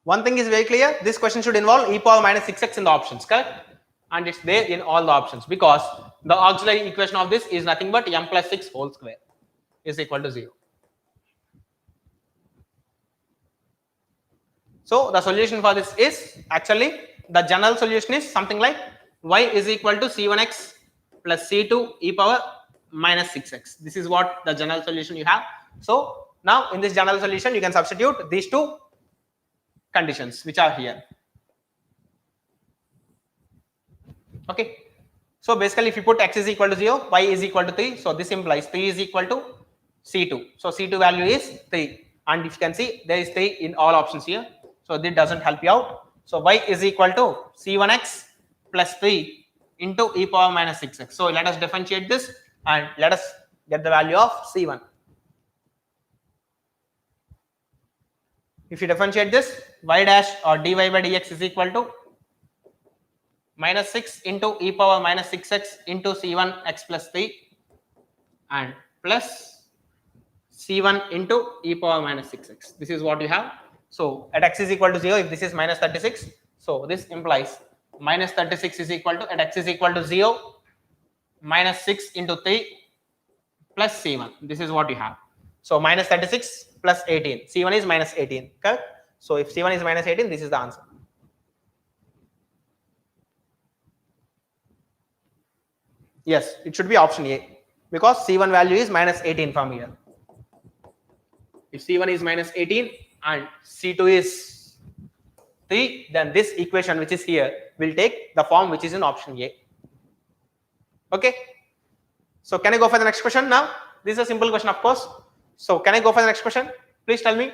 One thing is very clear. This question should involve e power minus 6x in the options, correct? And it's there in all the options because the auxiliary equation of this is nothing but m plus 6 whole square is equal to 0. So the solution for this is actually the general solution is something like y is equal to c1x plus c2 e power minus 6x. This is what the general solution you have. So now in this general solution you can substitute these two conditions which are here. Okay. So basically if you put x is equal to 0, y is equal to 3. So this implies 3 is equal to c2. So c2 value is 3. And if you can see there is 3 in all options here. So this doesn't help you out. So y is equal to c1x plus 3 into e power minus 6x. So let us differentiate this and let us get the value of c1. If you differentiate this, y dash or dy by dx is equal to minus 6 into e power minus 6x into c1 x plus 3 and plus c1 into e power minus 6x. This is what you have. So at x is equal to 0, if this is minus 36, so this implies minus 36 is equal to, at x is equal to 0, minus 6 into 3 plus c1. This is what you have. So minus 36 plus 18. c1 is minus 18, correct? So if c1 is minus 18, this is the answer. Yes, it should be option A because c1 value is minus 18 from here. If c1 is minus 18 and c2 is 3, then this equation which is here will take the form which is in option A. Okay. So can I go for the next question now? This is a simple question, of course. So can I go for the next question? Please tell me.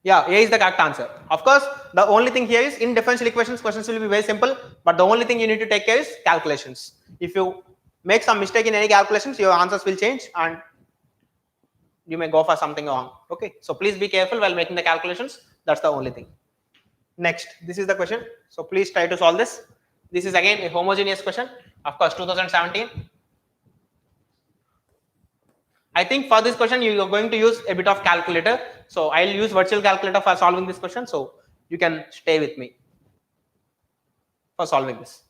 Yeah, A is the correct answer. Of course, the only thing here is in differential equations, questions will be very simple, but the only thing you need to take care is calculations. If you make some mistake in any calculations, your answers will change and you may go for something wrong. Okay, so please be careful while making the calculations. That's the only thing. Next, this is the question. So please try to solve this. This is again a homogeneous question. Of course, 2017. I think for this question you are going to use a bit of calculator. So I'll use virtual calculator for solving this question. So you can stay with me for solving this.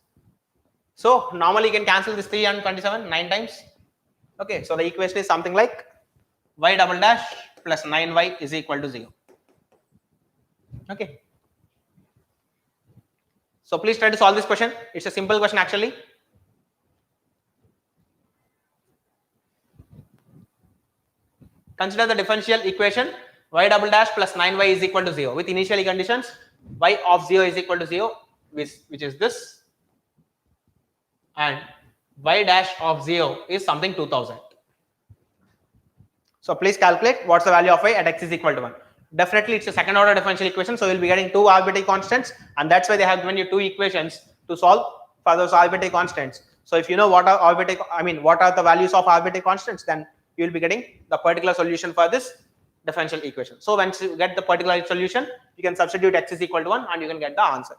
So normally you can cancel this 3 and 27 9 times. Okay, so the equation is something like y double dash plus 9y is equal to 0. Okay. So please try to solve this question. It's a simple question actually. Consider the differential equation y double dash plus 9y is equal to 0 with initial conditions y of 0 is equal to 0, which is this, and y dash of 0 is something 2000. So please calculate what's the value of y at x is equal to 1. Definitely it's a second order differential equation, so you'll be getting two arbitrary constants, and that's why they have given you two equations to solve for those arbitrary constants. So if you know what are what are the values of arbitrary constants, then you will be getting the particular solution for this differential equation. So once you get the particular solution, you can substitute x is equal to 1 and you can get the answer.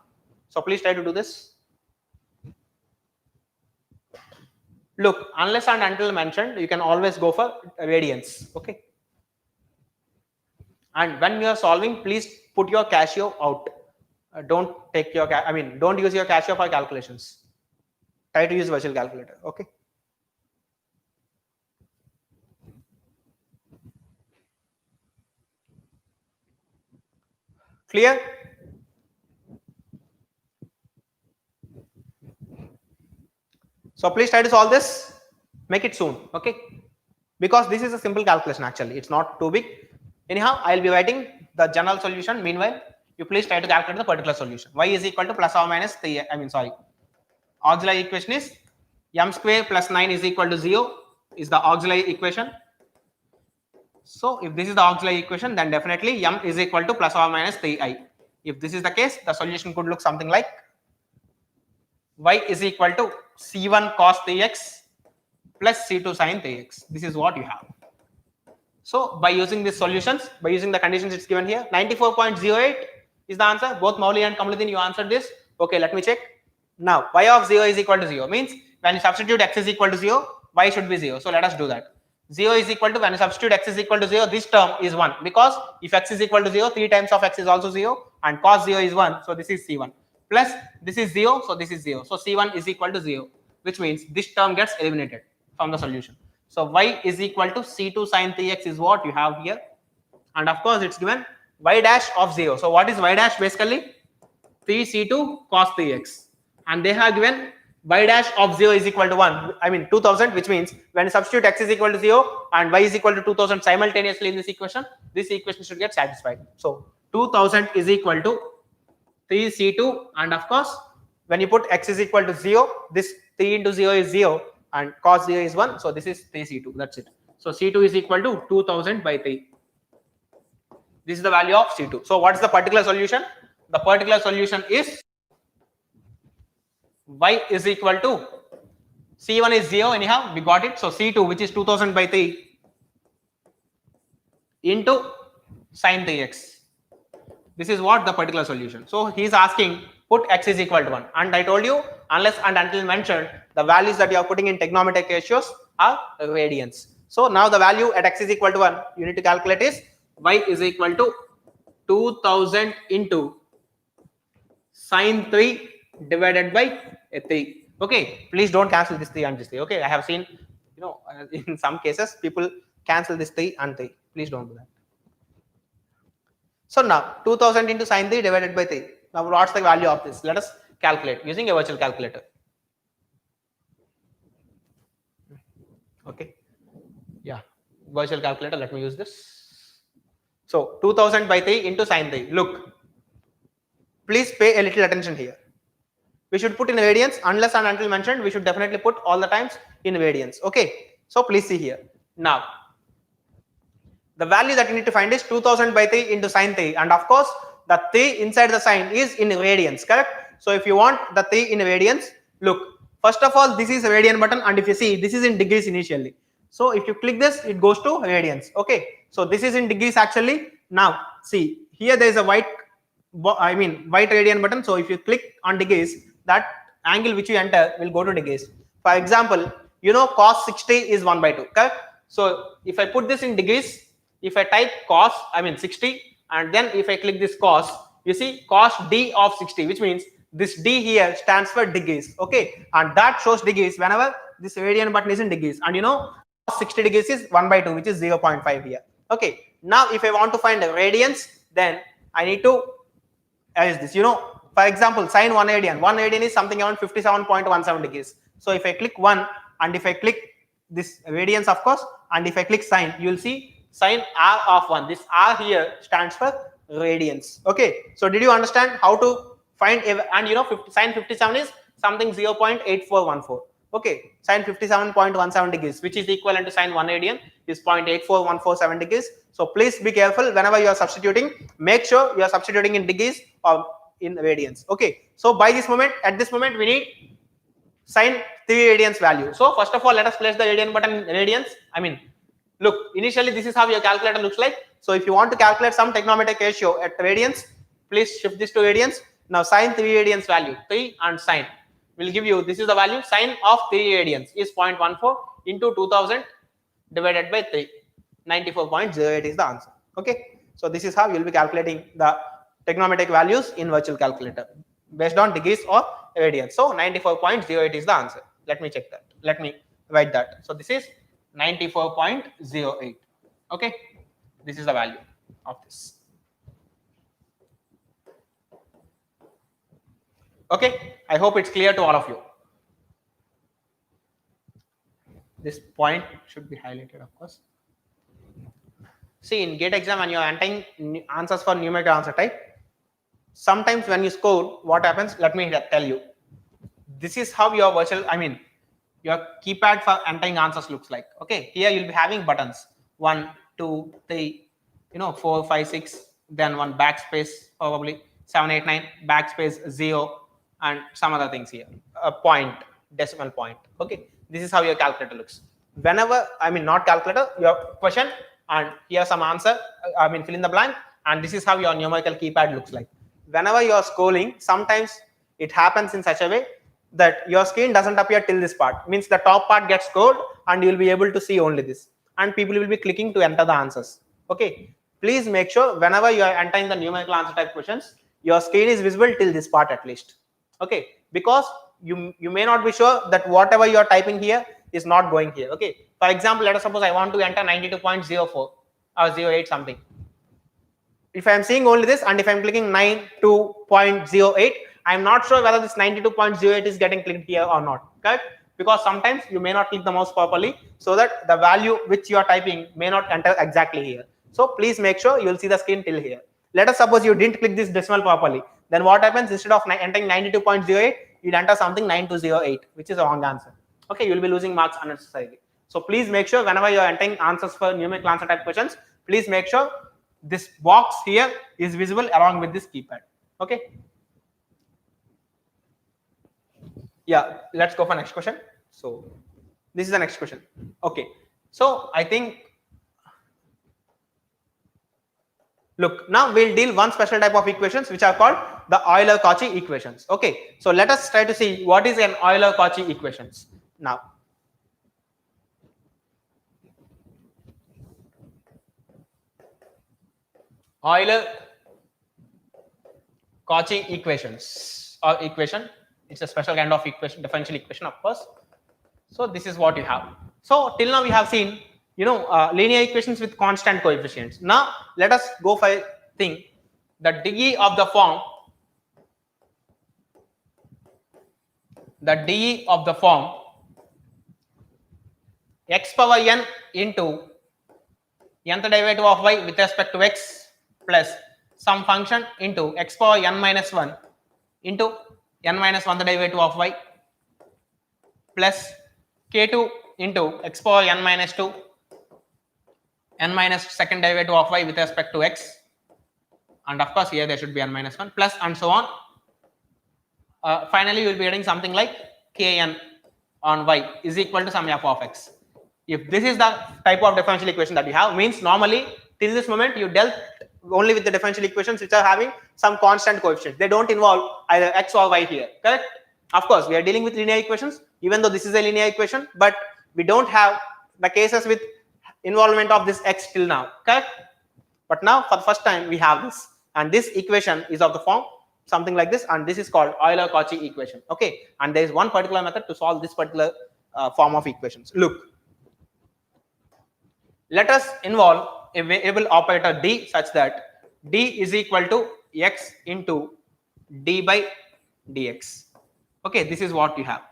So please try to do this. Look, unless and until mentioned, you can always go for radians. Okay. And when you are solving, please put your Casio out. Don't take your don't use your Casio for calculations. Try to use virtual calculator. Okay. Clear? So please try to solve this. Make it soon. Okay. Because this is a simple calculation actually. It's not too big. Anyhow, I'll be writing the general solution. Meanwhile, you please try to calculate the particular solution. Y is equal to plus or minus 3. Auxiliary equation is m square plus 9 is equal to 0 is the auxiliary equation. So if this is the auxiliary equation, then definitely m is equal to plus or minus 3i. If this is the case, the solution could look something like y is equal to c1 cos 3x plus c2 sin 3x. This is what you have. So by using these solutions, by using the conditions it's given here, 94.08 is the answer. Both Mauli and Kamaluddin, you answered this. Okay, let me check. Now, y of 0 is equal to 0 means when you substitute x is equal to 0, y should be 0. So let us do that. 0 is equal to, when you substitute x is equal to 0, this term is 1 because if x is equal to 0, 3 times of x is also 0 and cos 0 is 1. So this is c1 plus this is 0. So this is 0. So c1 is equal to 0, which means this term gets eliminated from the solution. So y is equal to c2 sin 3x is what you have here. And of course, it's given y dash of 0. So what is y dash basically? 3c2 cos 3x. And they have given y dash of 0 is equal to 1. 2000, which means when you substitute x is equal to 0 and y is equal to 2000 simultaneously in this equation should get satisfied. So 2000 is equal to 3c2, and of course, when you put x is equal to 0, this 3 into 0 is 0 and cos 0 is 1. So this is 3c2. That's it. So c2 is equal to 2000 by 3. This is the value of c2. So what is the particular solution? The particular solution is y is equal to c1 is 0 anyhow, we got it. So c2, which is 2000 by 3, into sine 3x. This is what the particular solution. So he is asking put x is equal to 1, and I told you unless and until mentioned the values that you are putting in trigonometric ratios are radians. So now the value at x is equal to 1 you need to calculate is y is equal to 2000 into sine 3 divided by 3. Okay, please don't cancel this 3 and this 3. Okay, I have seen in some cases people cancel this 3 and 3. Please don't do that. So now 2000 into sine 3 divided by 3. Now what's the value of this? Let us calculate using a virtual calculator. Okay. Yeah. Virtual calculator. Let me use this. So 2000 by 3 into sine 3. Look. Please pay a little attention here. We should put in radians unless and until mentioned. We should definitely put all the times in radians. Okay. So please see here. Now the value that you need to find is 2000 by 3 into sine 3, and of course the 3 inside the sign is in radians, correct? So if you want the 3 in radians, look, first of all this is a radian button, and if you see this is in degrees initially. So if you click this it goes to radians. Okay, so this is in degrees actually. Now see here there is a white radian button. So if you click on degrees, that angle which you enter will go to degrees. For example, cos 60 is 1 by 2, correct? So if I put this in degrees, if I type cos 60, and then if I click this cos, you see cos d of 60, which means this d here stands for degrees. Okay, and that shows degrees whenever this radian button is in degrees, and cos 60 degrees is 1 by 2, which is 0.5 here. Okay, now if I want to find the radians, then I need to use this. For example, sine 1 radian is something around 57.17 degrees. So if I click 1 and if I click this radians, of course, and if I click sine, you will see sine r of 1. This r here stands for radians. Okay, so did you understand how to find and sine 57 is something 0.8414. Okay, sine 57.17 degrees, which is equivalent to sine 1 radian, is 0.84147 degrees. So please be careful whenever you are substituting. Make sure you are substituting in degrees or in radians. Okay, so at this moment we need sine 3 radians value. So first of all, let us place the radian button in radians. Look, initially this is how your calculator looks like. So if you want to calculate some trigonometric ratio at radians, please shift this to radians. Now sine 3 radians value, 3 and sine will give you, this is the value, sine of 3 radians is 0.14 into 2000 divided by 3. 94.08 is the answer. Okay, so this is how you will be calculating the trigonometric values in virtual calculator based on degrees or radians. So 94.08 is the answer. Let me check that. Let me write that. So this is 94.08. Okay, this is the value of this. Okay, I hope it's clear to all of you. This point should be highlighted, of course. See, in GATE exam, when you are entering answers for numerical answer type, sometimes when you score, what happens? Let me tell you. This is how your your keypad for entering answers looks like. Okay, here you'll be having buttons 1, 2, 3, 4, 5, 6, then one backspace, probably 7, 8, 9, backspace 0, and some other things here. A point, decimal point. Okay, this is how your calculator looks. Whenever not calculator, your question, and here some answer. Fill in the blank, and this is how your numerical keypad looks like. Whenever you are scrolling, sometimes it happens in such a way that your screen doesn't appear till this part, means the top part gets scrolled and you will be able to see only this, and people will be clicking to enter the answers. Okay, please make sure whenever you are entering the numerical answer type questions, your screen is visible till this part at least. Okay, because you may not be sure that whatever you are typing here is not going here. Okay, for example, let us suppose I want to enter 92.04 or 08 something. If I am seeing only this, and if I am clicking 92.08, I am not sure whether this 92.08 is getting clicked here or not, correct? Because sometimes you may not click the mouse properly, so that the value which you are typing may not enter exactly here. So please make sure you will see the screen till here. Let us suppose you didn't click this decimal properly. Then what happens? Instead of entering 92.08, you'll enter something 9208, which is a wrong answer. Okay, you will be losing marks unnecessarily. So please make sure whenever you are entering answers for numerical answer type questions, please make sure this box here is visible along with this keypad. Okay. Yeah, let's go for next question. So this is the next question. Okay, so I think Look, now we'll deal one special type of equations which are called the Euler-Cauchy equations. Okay, so let us try to see what is an Euler-Cauchy equations now. Euler-Cauchy equations or equation. It's a special kind of equation, differential equation, of course. So this is what you have. So till now we have seen, linear equations with constant coefficients. Now let us go for a thing, the DE of the form, x power n into nth derivative of y with respect to x plus some function into x power n minus 1 into n minus 1th derivative of y plus k2 into x power n minus 2 n minus 2nd derivative of y with respect to x, and of course here there should be n minus 1 plus and so on. Finally you will be getting something like kn on y is equal to some f of x. If this is the type of differential equation that you have, means normally till this moment you dealt only with the differential equations which are having some constant coefficients. They don't involve either x or y here, correct? Of course we are dealing with linear equations, even though this is a linear equation, but we don't have the cases with involvement of this x till now, correct? But now for the first time we have this, and this equation is of the form something like this, and this is called Euler-Cauchy equation. Okay, and there is one particular method to solve this particular form of equations. Look, let us involve a variable operator d such that d is equal to x into d by dx. Okay, this is what you have.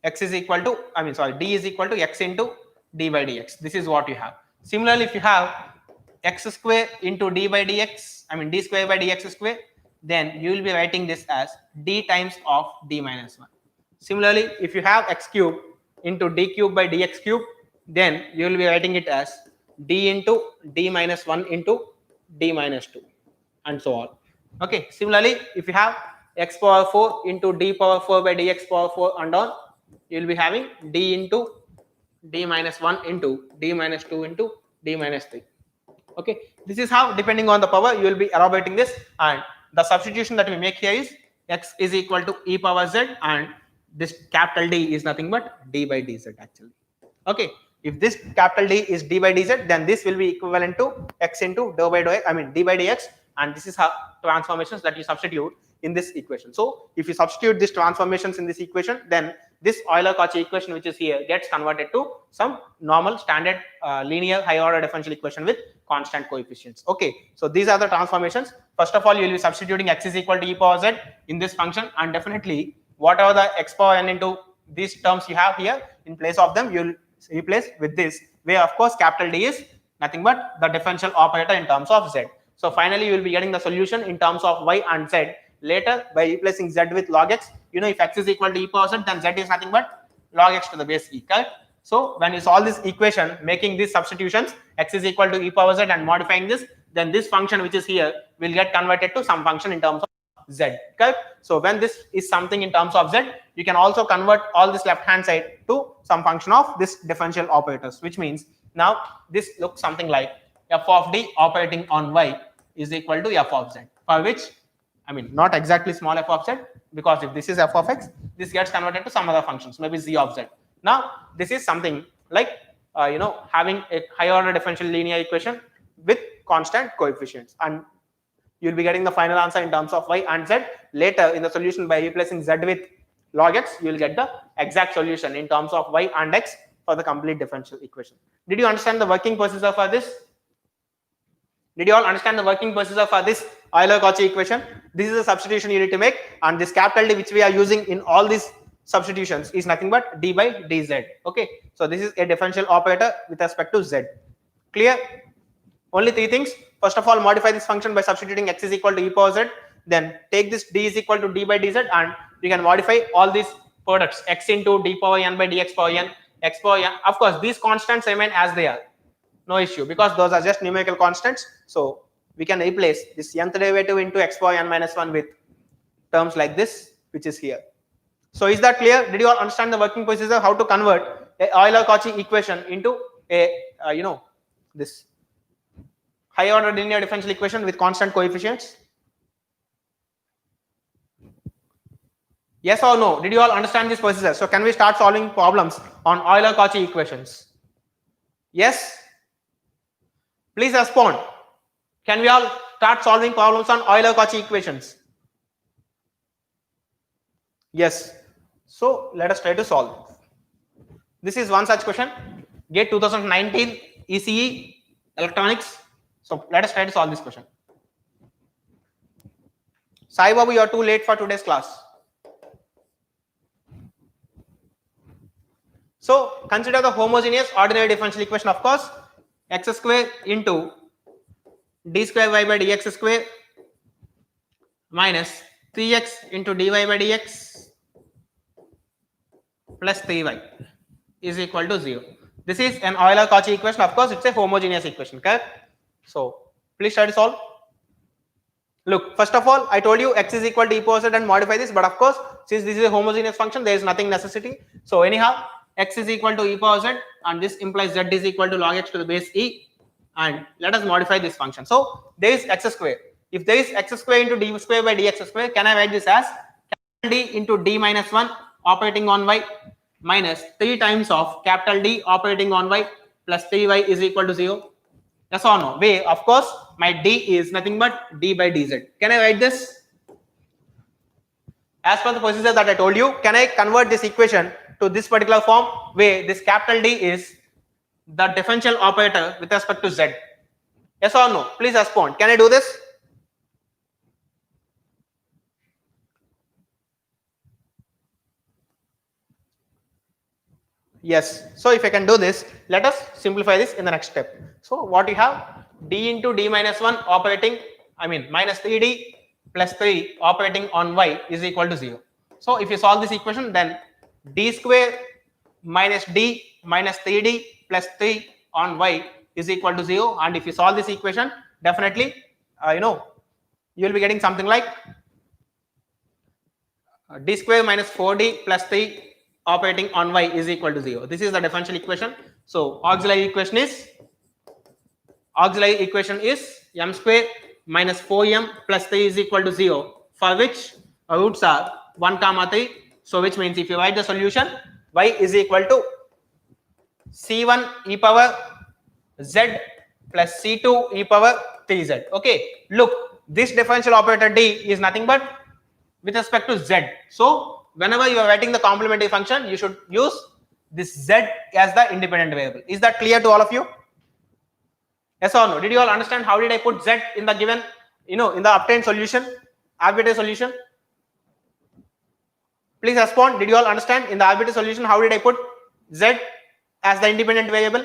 X is equal to, d is equal to x into d by dx. This is what you have. Similarly, if you have x square into d by dx, d square by dx square, then you will be writing this as d times of d minus 1. Similarly, if you have x cube into d cube by dx cube, then you will be writing it as d into d minus 1 into d minus 2 and so on. Okay, similarly, if you have x power 4 into d power 4 by dx power 4 and on, you will be having d into d minus 1 into d minus 2 into d minus 3. Okay, this is how, depending on the power, you will be elaborating this, and the substitution that we make here is x is equal to e power z, and this capital D is nothing but d by dz actually. Okay, if this capital D is d by dz, then this will be equivalent to x into d by dx, d by dx, and this is how transformations that you substitute in this equation. So if you substitute these transformations in this equation, then this Euler-Cauchy equation which is here gets converted to some normal standard linear high order differential equation with constant coefficients. Okay, so these are the transformations. First of all, you will be substituting x is equal to e power z in this function, and definitely whatever the x power n into these terms you have here, in place of them you will replace with this, where of course capital D is nothing but the differential operator in terms of z. So finally you will be getting the solution in terms of y and z later by replacing z with log x. If x is equal to e power z, then z is nothing but log x to the base e, correct? So when you solve this equation, making these substitutions, x is equal to e power z and modifying this, then this function which is here will get converted to some function in terms of z, correct? So when this is something in terms of z, you can also convert all this left hand side to some function of this differential operators, which means now this looks something like f of d operating on y is equal to f of z, for which not exactly small f of z, because if this is f of x, this gets converted to some other functions, maybe z of z. Now this is something like having a high order differential linear equation with constant coefficients, and you'll be getting the final answer in terms of y and z. Later in the solution, by replacing z with log x, you will get the exact solution in terms of y and x for the complete differential equation. Did you understand the working procedure for this? Did you all understand the working procedure for this Euler-Cauchy equation? This is a substitution you need to make, and this capital D which we are using in all these substitutions is nothing but d by dz. Okay, so this is a differential operator with respect to z. Clear? Only three things. First of all, modify this function by substituting x is equal to e power z. Then take this d is equal to d by dz, and you can modify all these products, x into d power n by dx power n, x power n. Of course, these constants remain as they are. No issue, because those are just numerical constants. So we can replace this nth derivative into x power n minus 1 with terms like this, which is here. So is that clear? Did you all understand the working procedure, how to convert a Euler-Cauchy equation into a this high order linear differential equation with constant coefficients? Yes or no? Did you all understand this procedure? So can we start solving problems on Euler-Cauchy equations? Yes? Please respond. Can we all start solving problems on Euler-Cauchy equations? Yes. So let us try to solve. This is one such question. GATE 2019 ECE Electronics. So let us try to solve this question. Sai Babu, you are too late for today's class. So consider the homogeneous ordinary differential equation, of course, x square into d square y by dx square minus 3x into dy by dx plus 3y is equal to 0. This is an Euler-Cauchy equation. Of course, it's a homogeneous equation, correct? So please try to solve. Look, first of all, I told you x is equal to e power z and modify this, but of course, since this is a homogeneous function, there is nothing necessity. So anyhow, x is equal to e power z, and this implies z is equal to log x to the base e, and let us modify this function. So there is x square. If there is x square into d square by dx square, can I write this as d into d minus 1 operating on y minus 3 times of capital D operating on y plus 3y is equal to 0? Yes or no? Way, of course, my d is nothing but d by dz. Can I write this? As per the procedure that I told you, can I convert this equation to this particular form where this capital D is the differential operator with respect to z? Yes or no? Please respond. Can I do this? Yes. So if I can do this, let us simplify this in the next step. So what you have, d into d minus 1 operating, minus 3d plus 3 operating on y is equal to 0. So if you solve this equation, then d square minus d minus 3d plus 3 on y is equal to 0. And if you solve this equation, definitely, you will be getting something like d square minus 4d plus 3 operating on y is equal to 0. This is the differential equation. So auxiliary equation is m square minus 4m plus 3 is equal to 0, for which roots are 1 comma 3. So which means if you write the solution, y is equal to c1 e power z plus c2 e power 3z. Okay, look, this differential operator d is nothing but with respect to z. So whenever you are writing the complementary function, you should use this z as the independent variable. Is that clear to all of you? Yes or no? Did you all understand how did I put z in the given, in the obtained solution, arbitrary solution? Please respond. Did you all understand in the arbitrary solution how did I put z as the independent variable?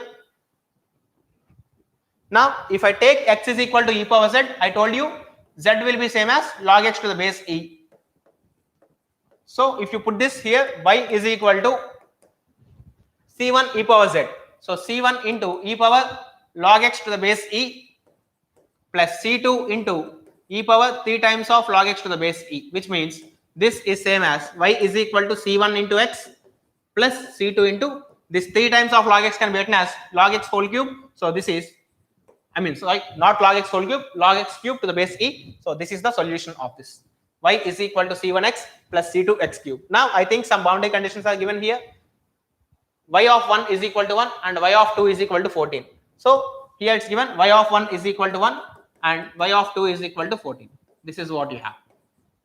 Now, if I take x is equal to e power z, I told you z will be same as log x to the base e. So if you put this here, y is equal to c1 e power z. So c1 into e power log x to the base e plus c2 into e power 3 times of log x to the base e, which means this is same as y is equal to c1 into x plus c2 into this 3 times of log x can be written as log x whole cube. So this is, so like not log x whole cube, log x cube to the base e. So this is the solution of this. Y is equal to c1x plus c2x cube. Now I think some boundary conditions are given here. Y of 1 is equal to 1 and y of 2 is equal to 14. So here it's given y of 1 is equal to 1 and y of 2 is equal to 14. This is what you have.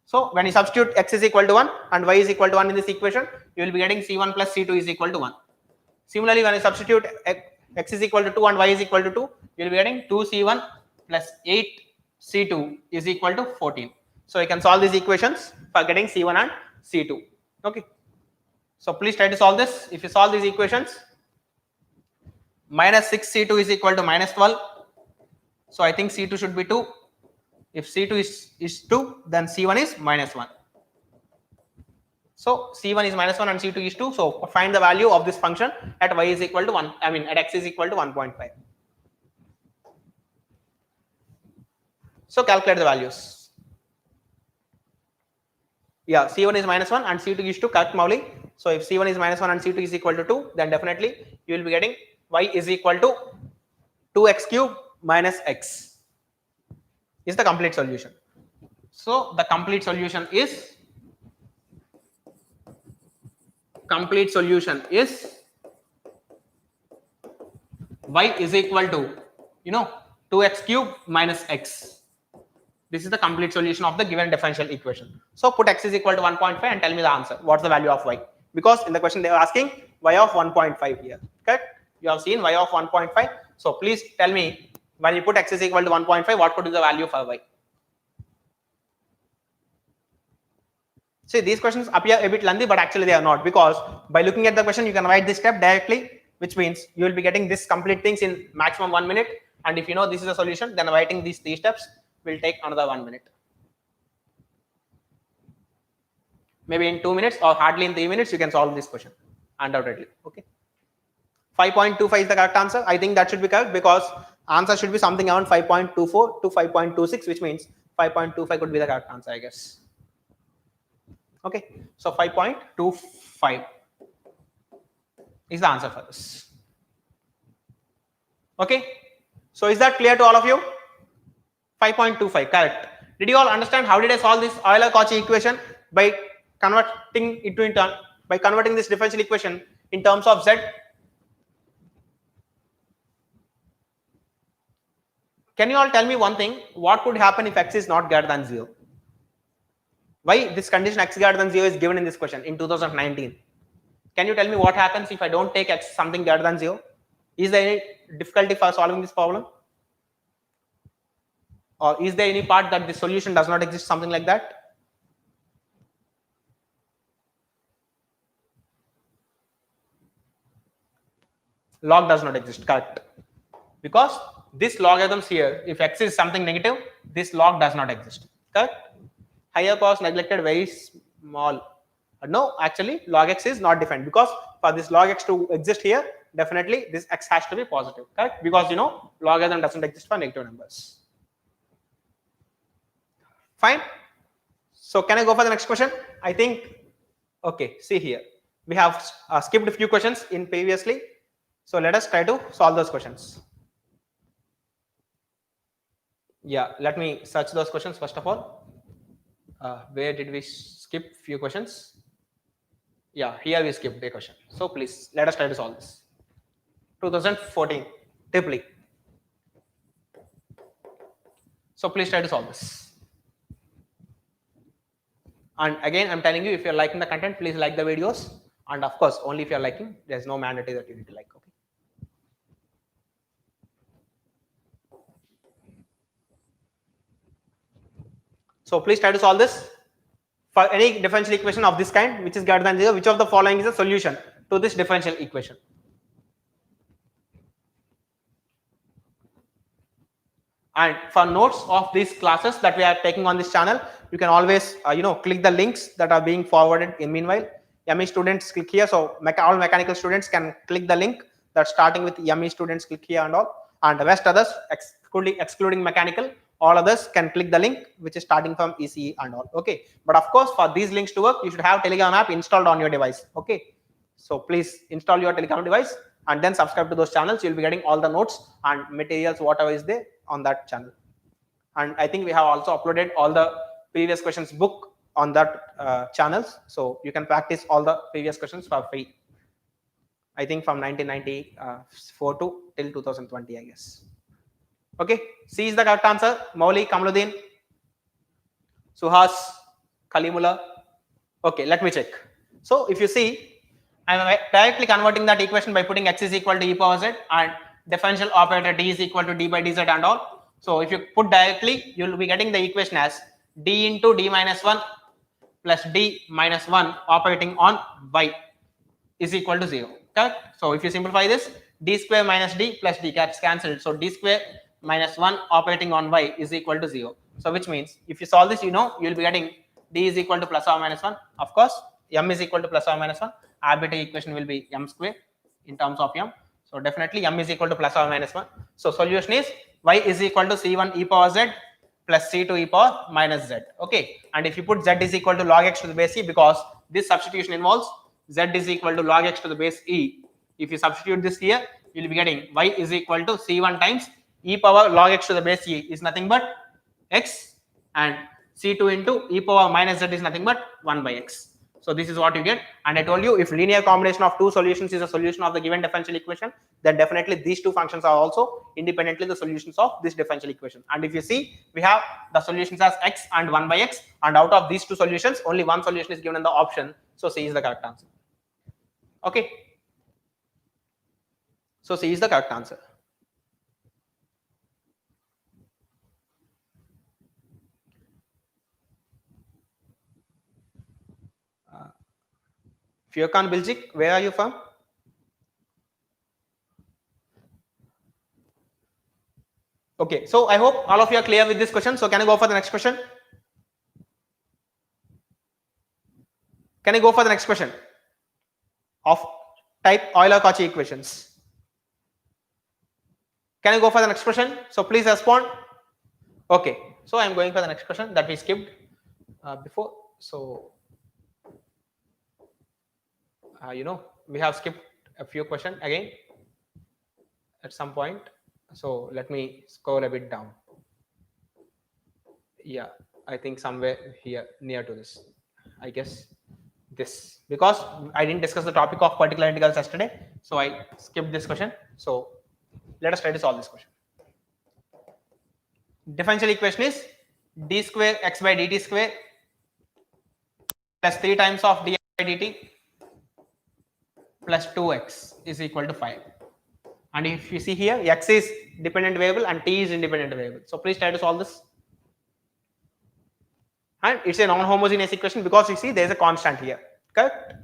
So when you substitute x is equal to 1 and y is equal to 1 in this equation, you will be getting c1 plus c2 is equal to 1. Similarly, when you substitute x is equal to 2 and y is equal to 2, you will be getting 2c1 plus 8c2 is equal to 14. So you can solve these equations for getting c1 and c2. Okay. So please try to solve this. If you solve these equations, minus 6c2 is equal to minus 12. So I think c2 should be 2. If c2 is 2, then c1 is minus 1. So c1 is minus 1 and c2 is 2. So find the value of this function at y is equal to 1. At x is equal to 1.5. So calculate the values. Yeah, c1 is minus 1 and c2 is 2, correct Mauli? So if c1 is minus 1 and c2 is equal to 2, then definitely you will be getting y is equal to 2x cube minus x. is the complete solution. So the complete solution is y is equal to 2x cube minus x. This is the complete solution of the given differential equation. So put x is equal to 1.5 and tell me the answer. What's the value of y? Because in the question they are asking y of 1.5 here. Correct? You have seen y of 1.5. So please tell me, when you put x is equal to 1.5, what could be the value for y? See, these questions appear a bit lengthy, but actually they are not, because by looking at the question, you can write this step directly, which means you will be getting this complete things in maximum 1 minute. And if you know this is a solution, then writing these 3 steps will take another 1 minute. Maybe in 2 minutes or hardly in 3 minutes, you can solve this question undoubtedly. Okay. 5.25 is the correct answer. I think that should be correct, because answer should be something around 5.24 to 5.26, which means 5.25 could be the correct answer, I guess. Okay, so 5.25 is the answer for this. Okay, so is that clear to all of you? 5.25, correct. Did you all understand how did I solve this Euler-Cauchy equation? By converting this differential equation in terms of z. Can you all tell me one thing? What could happen if x is not greater than 0? Why this condition x greater than 0 is given in this question in 2019? Can you tell me what happens if I don't take x something greater than 0? Is there any difficulty for solving this problem? Or is there any part that the solution does not exist, something like that? Log does not exist, correct. Because this logarithms here, if x is something negative, this log does not exist, correct. Higher powers neglected, very small. No, actually log x is not defined, because for this log x to exist here, definitely this x has to be positive, correct, because logarithm doesn't exist for negative numbers. Fine. So can I go for the next question? I think, okay, see here, we have skipped a few questions in previously, so let us try to solve those questions. Yeah, let me search those questions first of all. Where did we skip few questions? Yeah, here we skipped a question. So please let us try to solve this. 2014 triply. So please try to solve this. And again, I'm telling you, if you're liking the content, please like the videos. And of course, only if you're liking, there's no mandatory that you need to like. Okay. So please try to solve this. For any differential equation of this kind, which is greater than 0, which of the following is a solution to this differential equation? And for notes of these classes that we are taking on this channel, you can always click the links that are being forwarded in meanwhile. ME students click here, so all mechanical students can click the link that's starting with ME students click here and all, and the rest others excluding mechanical, all others can click the link which is starting from ECE and all. Okay, but of course for these links to work, you should have Telegram app installed on your device. Okay, so please install your Telegram device and then subscribe to those channels. You'll be getting all the notes and materials whatever is there on that channel. And I think we have also uploaded all the previous questions book on that channels, so you can practice all the previous questions for free. I think from 1994 to till 2020, I guess. Okay, C is the correct answer. Mauli, Kamaluddin, Suhas, Kalimullah. Okay, let me check. So if you see, I'm directly converting that equation by putting x is equal to e power z and differential operator d is equal to d by dz and all. So if you put directly, you will be getting the equation as d into d minus 1 plus d minus 1 operating on y is equal to 0. Correct? So if you simplify this, d square minus d plus d gets cancelled. So d square minus 1 operating on y is equal to 0. So which means if you solve this, you'll be getting d is equal to plus or minus 1. Of course, m is equal to plus or minus 1. Arbitrary equation will be m square in terms of m. So definitely m is equal to plus or minus 1. So solution is y is equal to c1 e power z plus c2 e power minus z. Okay, and if you put z is equal to log x to the base e, because this substitution involves z is equal to log x to the base e. If you substitute this here, you will be getting y is equal to c1 times e power log x to the base e is nothing but x, and c2 into e power minus z is nothing but 1 by x. So this is what you get. And I told you, if linear combination of two solutions is a solution of the given differential equation, then definitely these two functions are also independently the solutions of this differential equation. And if you see, we have the solutions as x and 1 by x, and out of these two solutions, only one solution is given in the option. So C is the correct answer. Okay. So C is the correct answer. Furkan Biljik, where are you from? Okay, so I hope all of you are clear with this question. So can I go for the next question? Can I go for the next question of type Euler-Cauchy equations? Can I go for the next question? So please respond. Okay, so I am going for the next question that we skipped before. So we have skipped a few questions again at some point. So let me scroll a bit down. Yeah, I think somewhere here near to this, I guess this, because I didn't discuss the topic of particular integrals yesterday, so I skipped this question. So let us try to solve this question. Differential equation is d square x by dt square plus 3 times of dy by dt plus 2x is equal to 5. And if you see here, x is dependent variable and t is independent variable. So please try to solve this. And it's a non-homogeneous equation because you see there is a constant here, correct?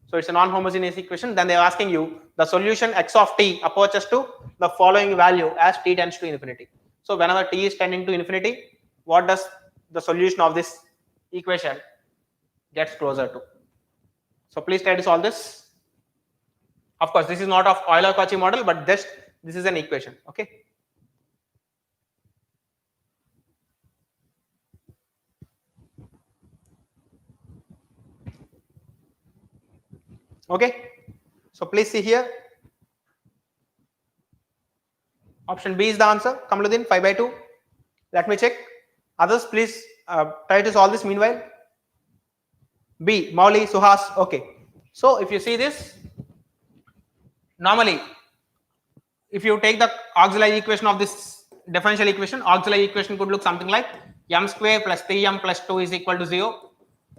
So it's a non-homogeneous equation. Then they are asking you the solution x of t approaches to the following value as t tends to infinity. So whenever t is tending to infinity, what does the solution of this equation gets closer to? So please try to solve this. Of course, this is not of Euler-Cauchy model, but this is an equation. Okay. Okay. So please see here. Option B is the answer. Kamluddin, 5 by 2. Let me check. Others, please try to solve this meanwhile. B, Mauli, Suhas. Okay. So if you see this, normally, if you take the auxiliary equation of this differential equation, auxiliary equation could look something like m square plus 3m plus 2 is equal to 0,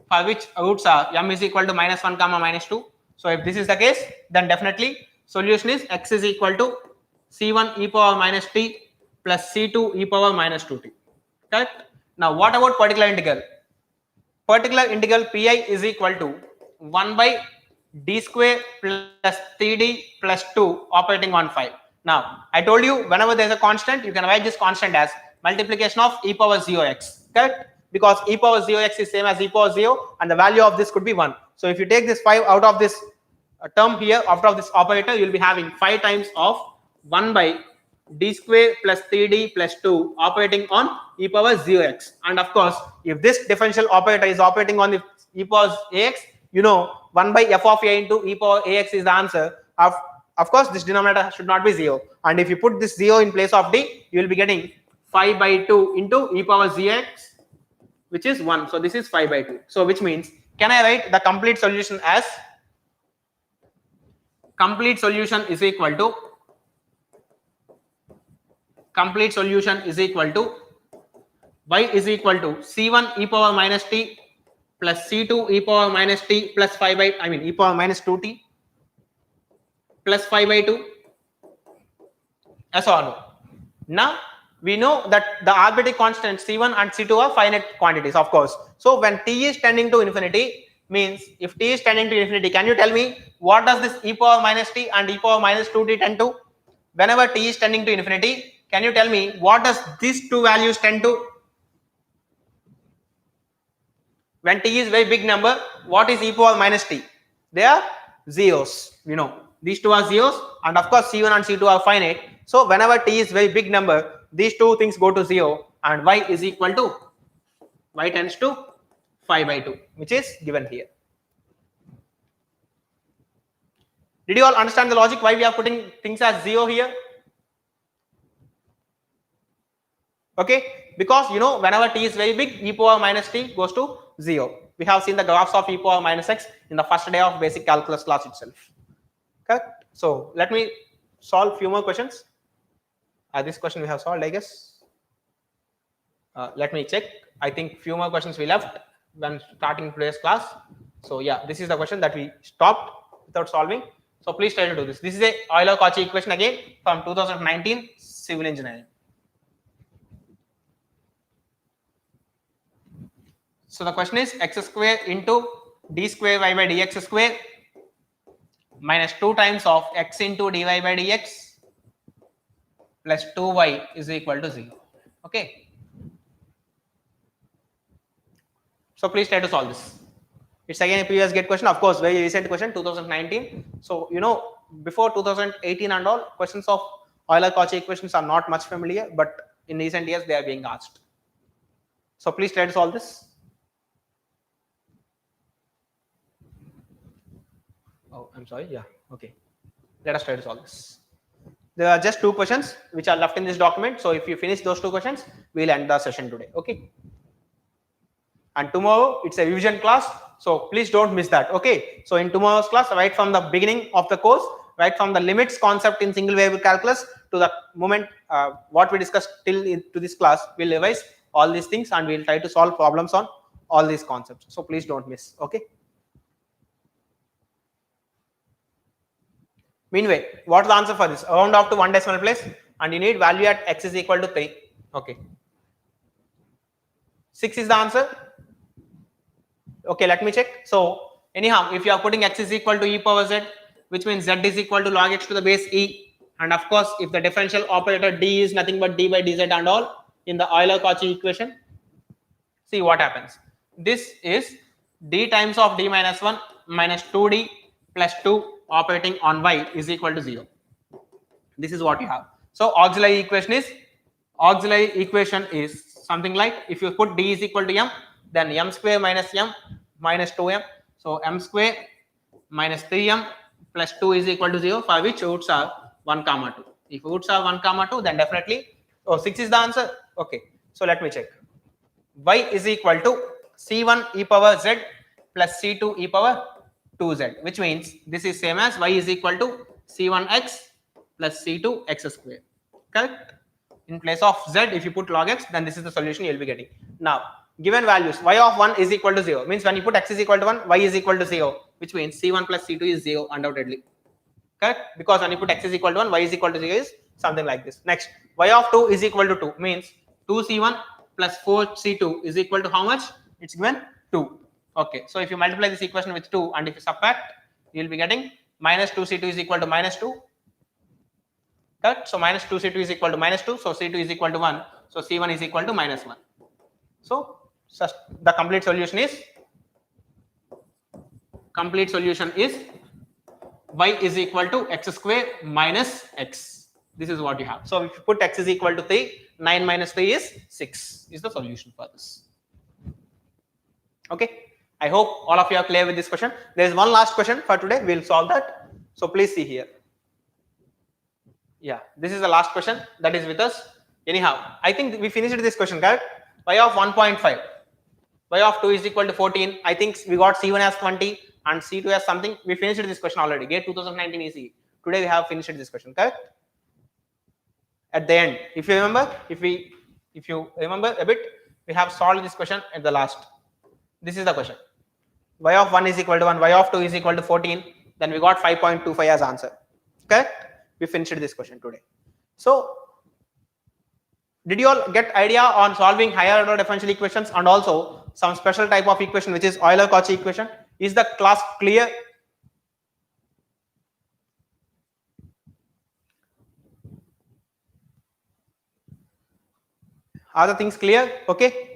for which roots are m is equal to minus 1 comma minus 2. So if this is the case, then definitely solution is x is equal to c1 e power minus t plus c2 e power minus 2t. Correct? Now what about particular integral? Particular integral pi is equal to 1 by d square plus 3d plus 2 operating on 5. Now I told you whenever there is a constant, you can write this constant as multiplication of e power 0x. Correct? Because e power 0x is same as e power 0 and the value of this could be 1. So if you take this 5 out of this term here, out of this operator, you will be having 5 times of 1 by d square plus 3d plus 2 operating on e power 0x. And of course, if this differential operator is operating on the e power ax, 1 by f of a into e power ax is the answer. Of course, this denominator should not be 0. And if you put this 0 in place of d, you will be getting 5 by 2 into e power 0x, which is 1. So this is 5 by 2. So which means, can I write the complete solution as complete solution is equal to y is equal to c1 e power minus t plus c2 e power minus t plus e power minus 2t plus 5 by 2. Yes or no? Now we know that the arbitrary constants c1 and c2 are finite quantities, of course. So when t is tending to infinity, means if t is tending to infinity, can you tell me what does this e power minus t and e power minus 2t tend to? Whenever t is tending to infinity, can you tell me what does these two values tend to? When t is very big number, what is e power minus t? They are zeros. These two are zeros, and of course c1 and c2 are finite. So whenever t is very big number, these two things go to 0, and y is equal to y tends to 5 by 2, which is given here. Did you all understand the logic why we are putting things as 0 here? Okay. because whenever t is very big, e power minus t goes to 0. We have seen the graphs of e power minus x in the first day of basic calculus class itself. Correct? So let me solve few more questions. This question we have solved, I guess. Let me check. I think few more questions we left when starting today's class. So yeah, this is the question that we stopped without solving. So please try to do this. This is a Euler-Cauchy equation again from 2019 civil engineering. So the question is x square into d square y by dx square minus 2 times of x into dy by dx plus 2y is equal to 0. Okay. So please try to solve this. It's again a previous gate question, of course, very recent question, 2019. So before 2018 and all, questions of Euler-Cauchy equations are not much familiar, but in recent years they are being asked. So please try to solve this. Oh, I'm sorry. Yeah. Okay. Let us try to solve this. There are just 2 questions which are left in this document. So if you finish those 2 questions, we'll end the session today. Okay. And tomorrow it's a revision class, so please don't miss that. Okay. So in tomorrow's class, right from the beginning of the course, right from the limits concept in single variable calculus to the moment what we discussed till to this class, we'll revise all these things and we'll try to solve problems on all these concepts. So please don't miss. Okay. Meanwhile, what is the answer for this? Round off to 1 decimal place and you need value at x is equal to 3. Okay. 6 is the answer. Okay, let me check. So anyhow, if you are putting x is equal to e power z, which means z is equal to log x to the base e, and of course if the differential operator d is nothing but d by dz and all in the Euler-Cauchy equation, see what happens. This is d times of d minus 1 minus 2d plus 2 operating on y is equal to 0. This is what you have. So auxiliary equation is something like, if you put d is equal to m, then m square minus m minus 2m. So m square minus 3m plus 2 is equal to 0, for which roots are 1, 2. If roots are 1, 2, then definitely 6 is the answer. Okay. So let me check. Y is equal to c1 e power z plus c2 e power 2z, which means this is same as y is equal to c1x plus c2x square. Correct? In place of z, if you put log x, then this is the solution you will be getting. Now, given values, y of 1 is equal to 0, means when you put x is equal to 1, y is equal to 0, which means c1 plus c2 is 0 undoubtedly. Correct? Because when you put x is equal to 1, y is equal to 0 is something like this. Next, y of 2 is equal to 2, means 2c1 plus 4c2 is equal to how much? It's given 2. Okay, so if you multiply this equation with 2 and if you subtract, you will be getting minus 2c2 is equal to minus 2. Correct? So minus 2c2 is equal to minus 2, so c2 is equal to 1, so c1 is equal to minus 1. So the complete solution is y is equal to x square minus x. This is what you have. So if you put x is equal to 3, 9 minus 3 is 6 is the solution for this. Okay. I hope all of you are clear with this question. There is one last question for today. We'll solve that. So please see here. Yeah, this is the last question that is with us. Anyhow, I think we finished this question, correct? Y of 1.5. Y of 2 is equal to 14. I think we got C1 as 20 and C2 as something. We finished this question already. Gate 2019 ECE. Today we have finished this question, correct? At the end, if you remember, if you remember a bit, we have solved this question at the last. This is the question. Y of 1 is equal to 1, y of 2 is equal to 14, then we got 5.25 as answer. Correct? We finished this question today. So, did you all get idea on solving higher order differential equations and also some special type of equation which is Euler-Cauchy equation? Is the class clear? Are the things clear? Okay.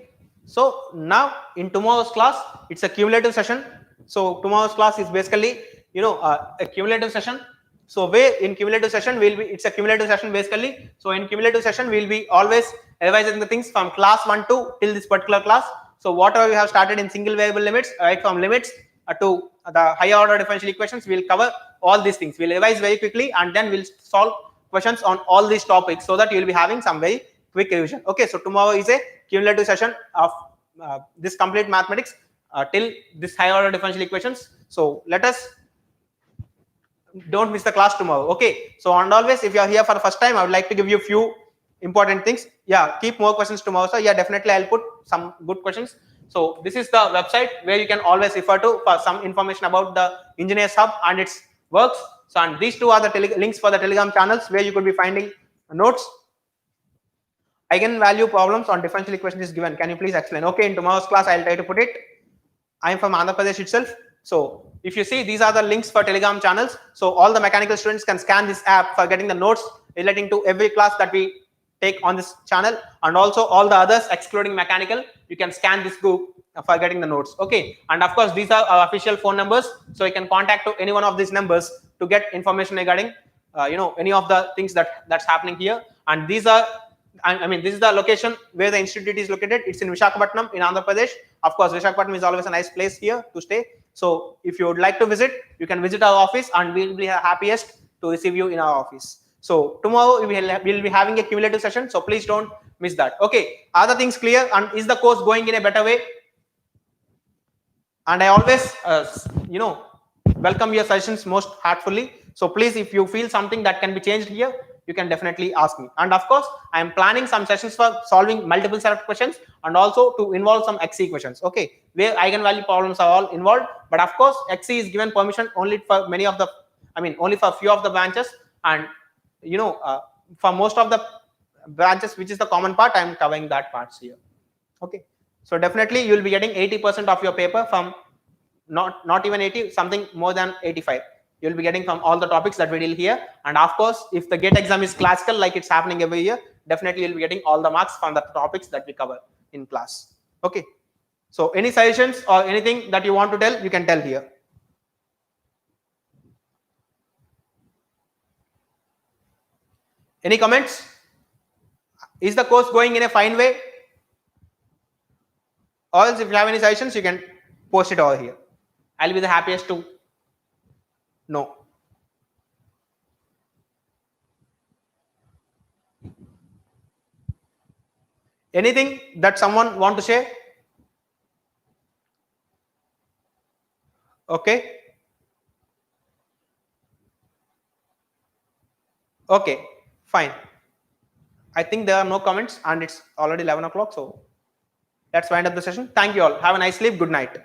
So now in tomorrow's class, it's a cumulative session. So tomorrow's class is basically, a cumulative session. So where in cumulative session it's a cumulative session basically. So in cumulative session, we'll be always revising the things from class 1 to till this particular class. So whatever we have started in single variable limits, right from limits to the higher order differential equations, we'll cover all these things. We'll revise very quickly and then we'll solve questions on all these topics so that you'll be having some very quick revision. Okay, so tomorrow is a cumulative session of this complete mathematics till this higher order differential equations. So let us don't miss the class tomorrow. Okay, so and always if you are here for the first time, I would like to give you a few important things. Yeah, keep more questions tomorrow. So yeah, definitely I'll put some good questions. So this is the website where you can always refer to for some information about the Engineers Hub and its works. So and these two are the links for the Telegram channels where you could be finding notes. Eigenvalue problems on differential equations is given. Can you please explain? Okay, in tomorrow's class I'll try to put it. I am from Andhra Pradesh itself. So if you see, these are the links for Telegram channels. So all the mechanical students can scan this app for getting the notes relating to every class that we take on this channel, and also all the others excluding mechanical. You can scan this book for getting the notes. Okay, and of course these are our official phone numbers, so you can contact to any one of these numbers to get information regarding any of the things that's happening here. And these are, I mean, this is the location where the institute is located. It's in Visakhapatnam in Andhra Pradesh. Of course, Visakhapatnam is always a nice place here to stay. So if you would like to visit, you can visit our office and we'll be happiest to receive you in our office. So tomorrow we'll be having a cumulative session. So please don't miss that. Okay, are the things clear? And is the course going in a better way? And I always, welcome your suggestions most heartfully. So please, if you feel something that can be changed here, you can definitely ask me. And of course, I am planning some sessions for solving multiple set of questions and also to involve some XC questions. Okay, where eigenvalue problems are all involved. But of course, XC is given permission only for many of the, only for a few of the branches, and for most of the branches, which is the common part, I am covering that parts here. Okay, so definitely you will be getting 80% of your paper from not even 80, something more than 85. You'll be getting from all the topics that we deal here. And of course, if the GATE exam is classical, like it's happening every year, definitely you'll be getting all the marks from the topics that we cover in class. Okay, so any suggestions or anything that you want to tell, you can tell here. Any comments? Is the course going in a fine way? Or else if you have any suggestions, you can post it over here. I'll be the happiest to know. Anything that someone want to say? Okay. Okay, fine. I think there are no comments and it's already 11 o'clock. So let's wind up the session. Thank you all. Have a nice sleep. Good night.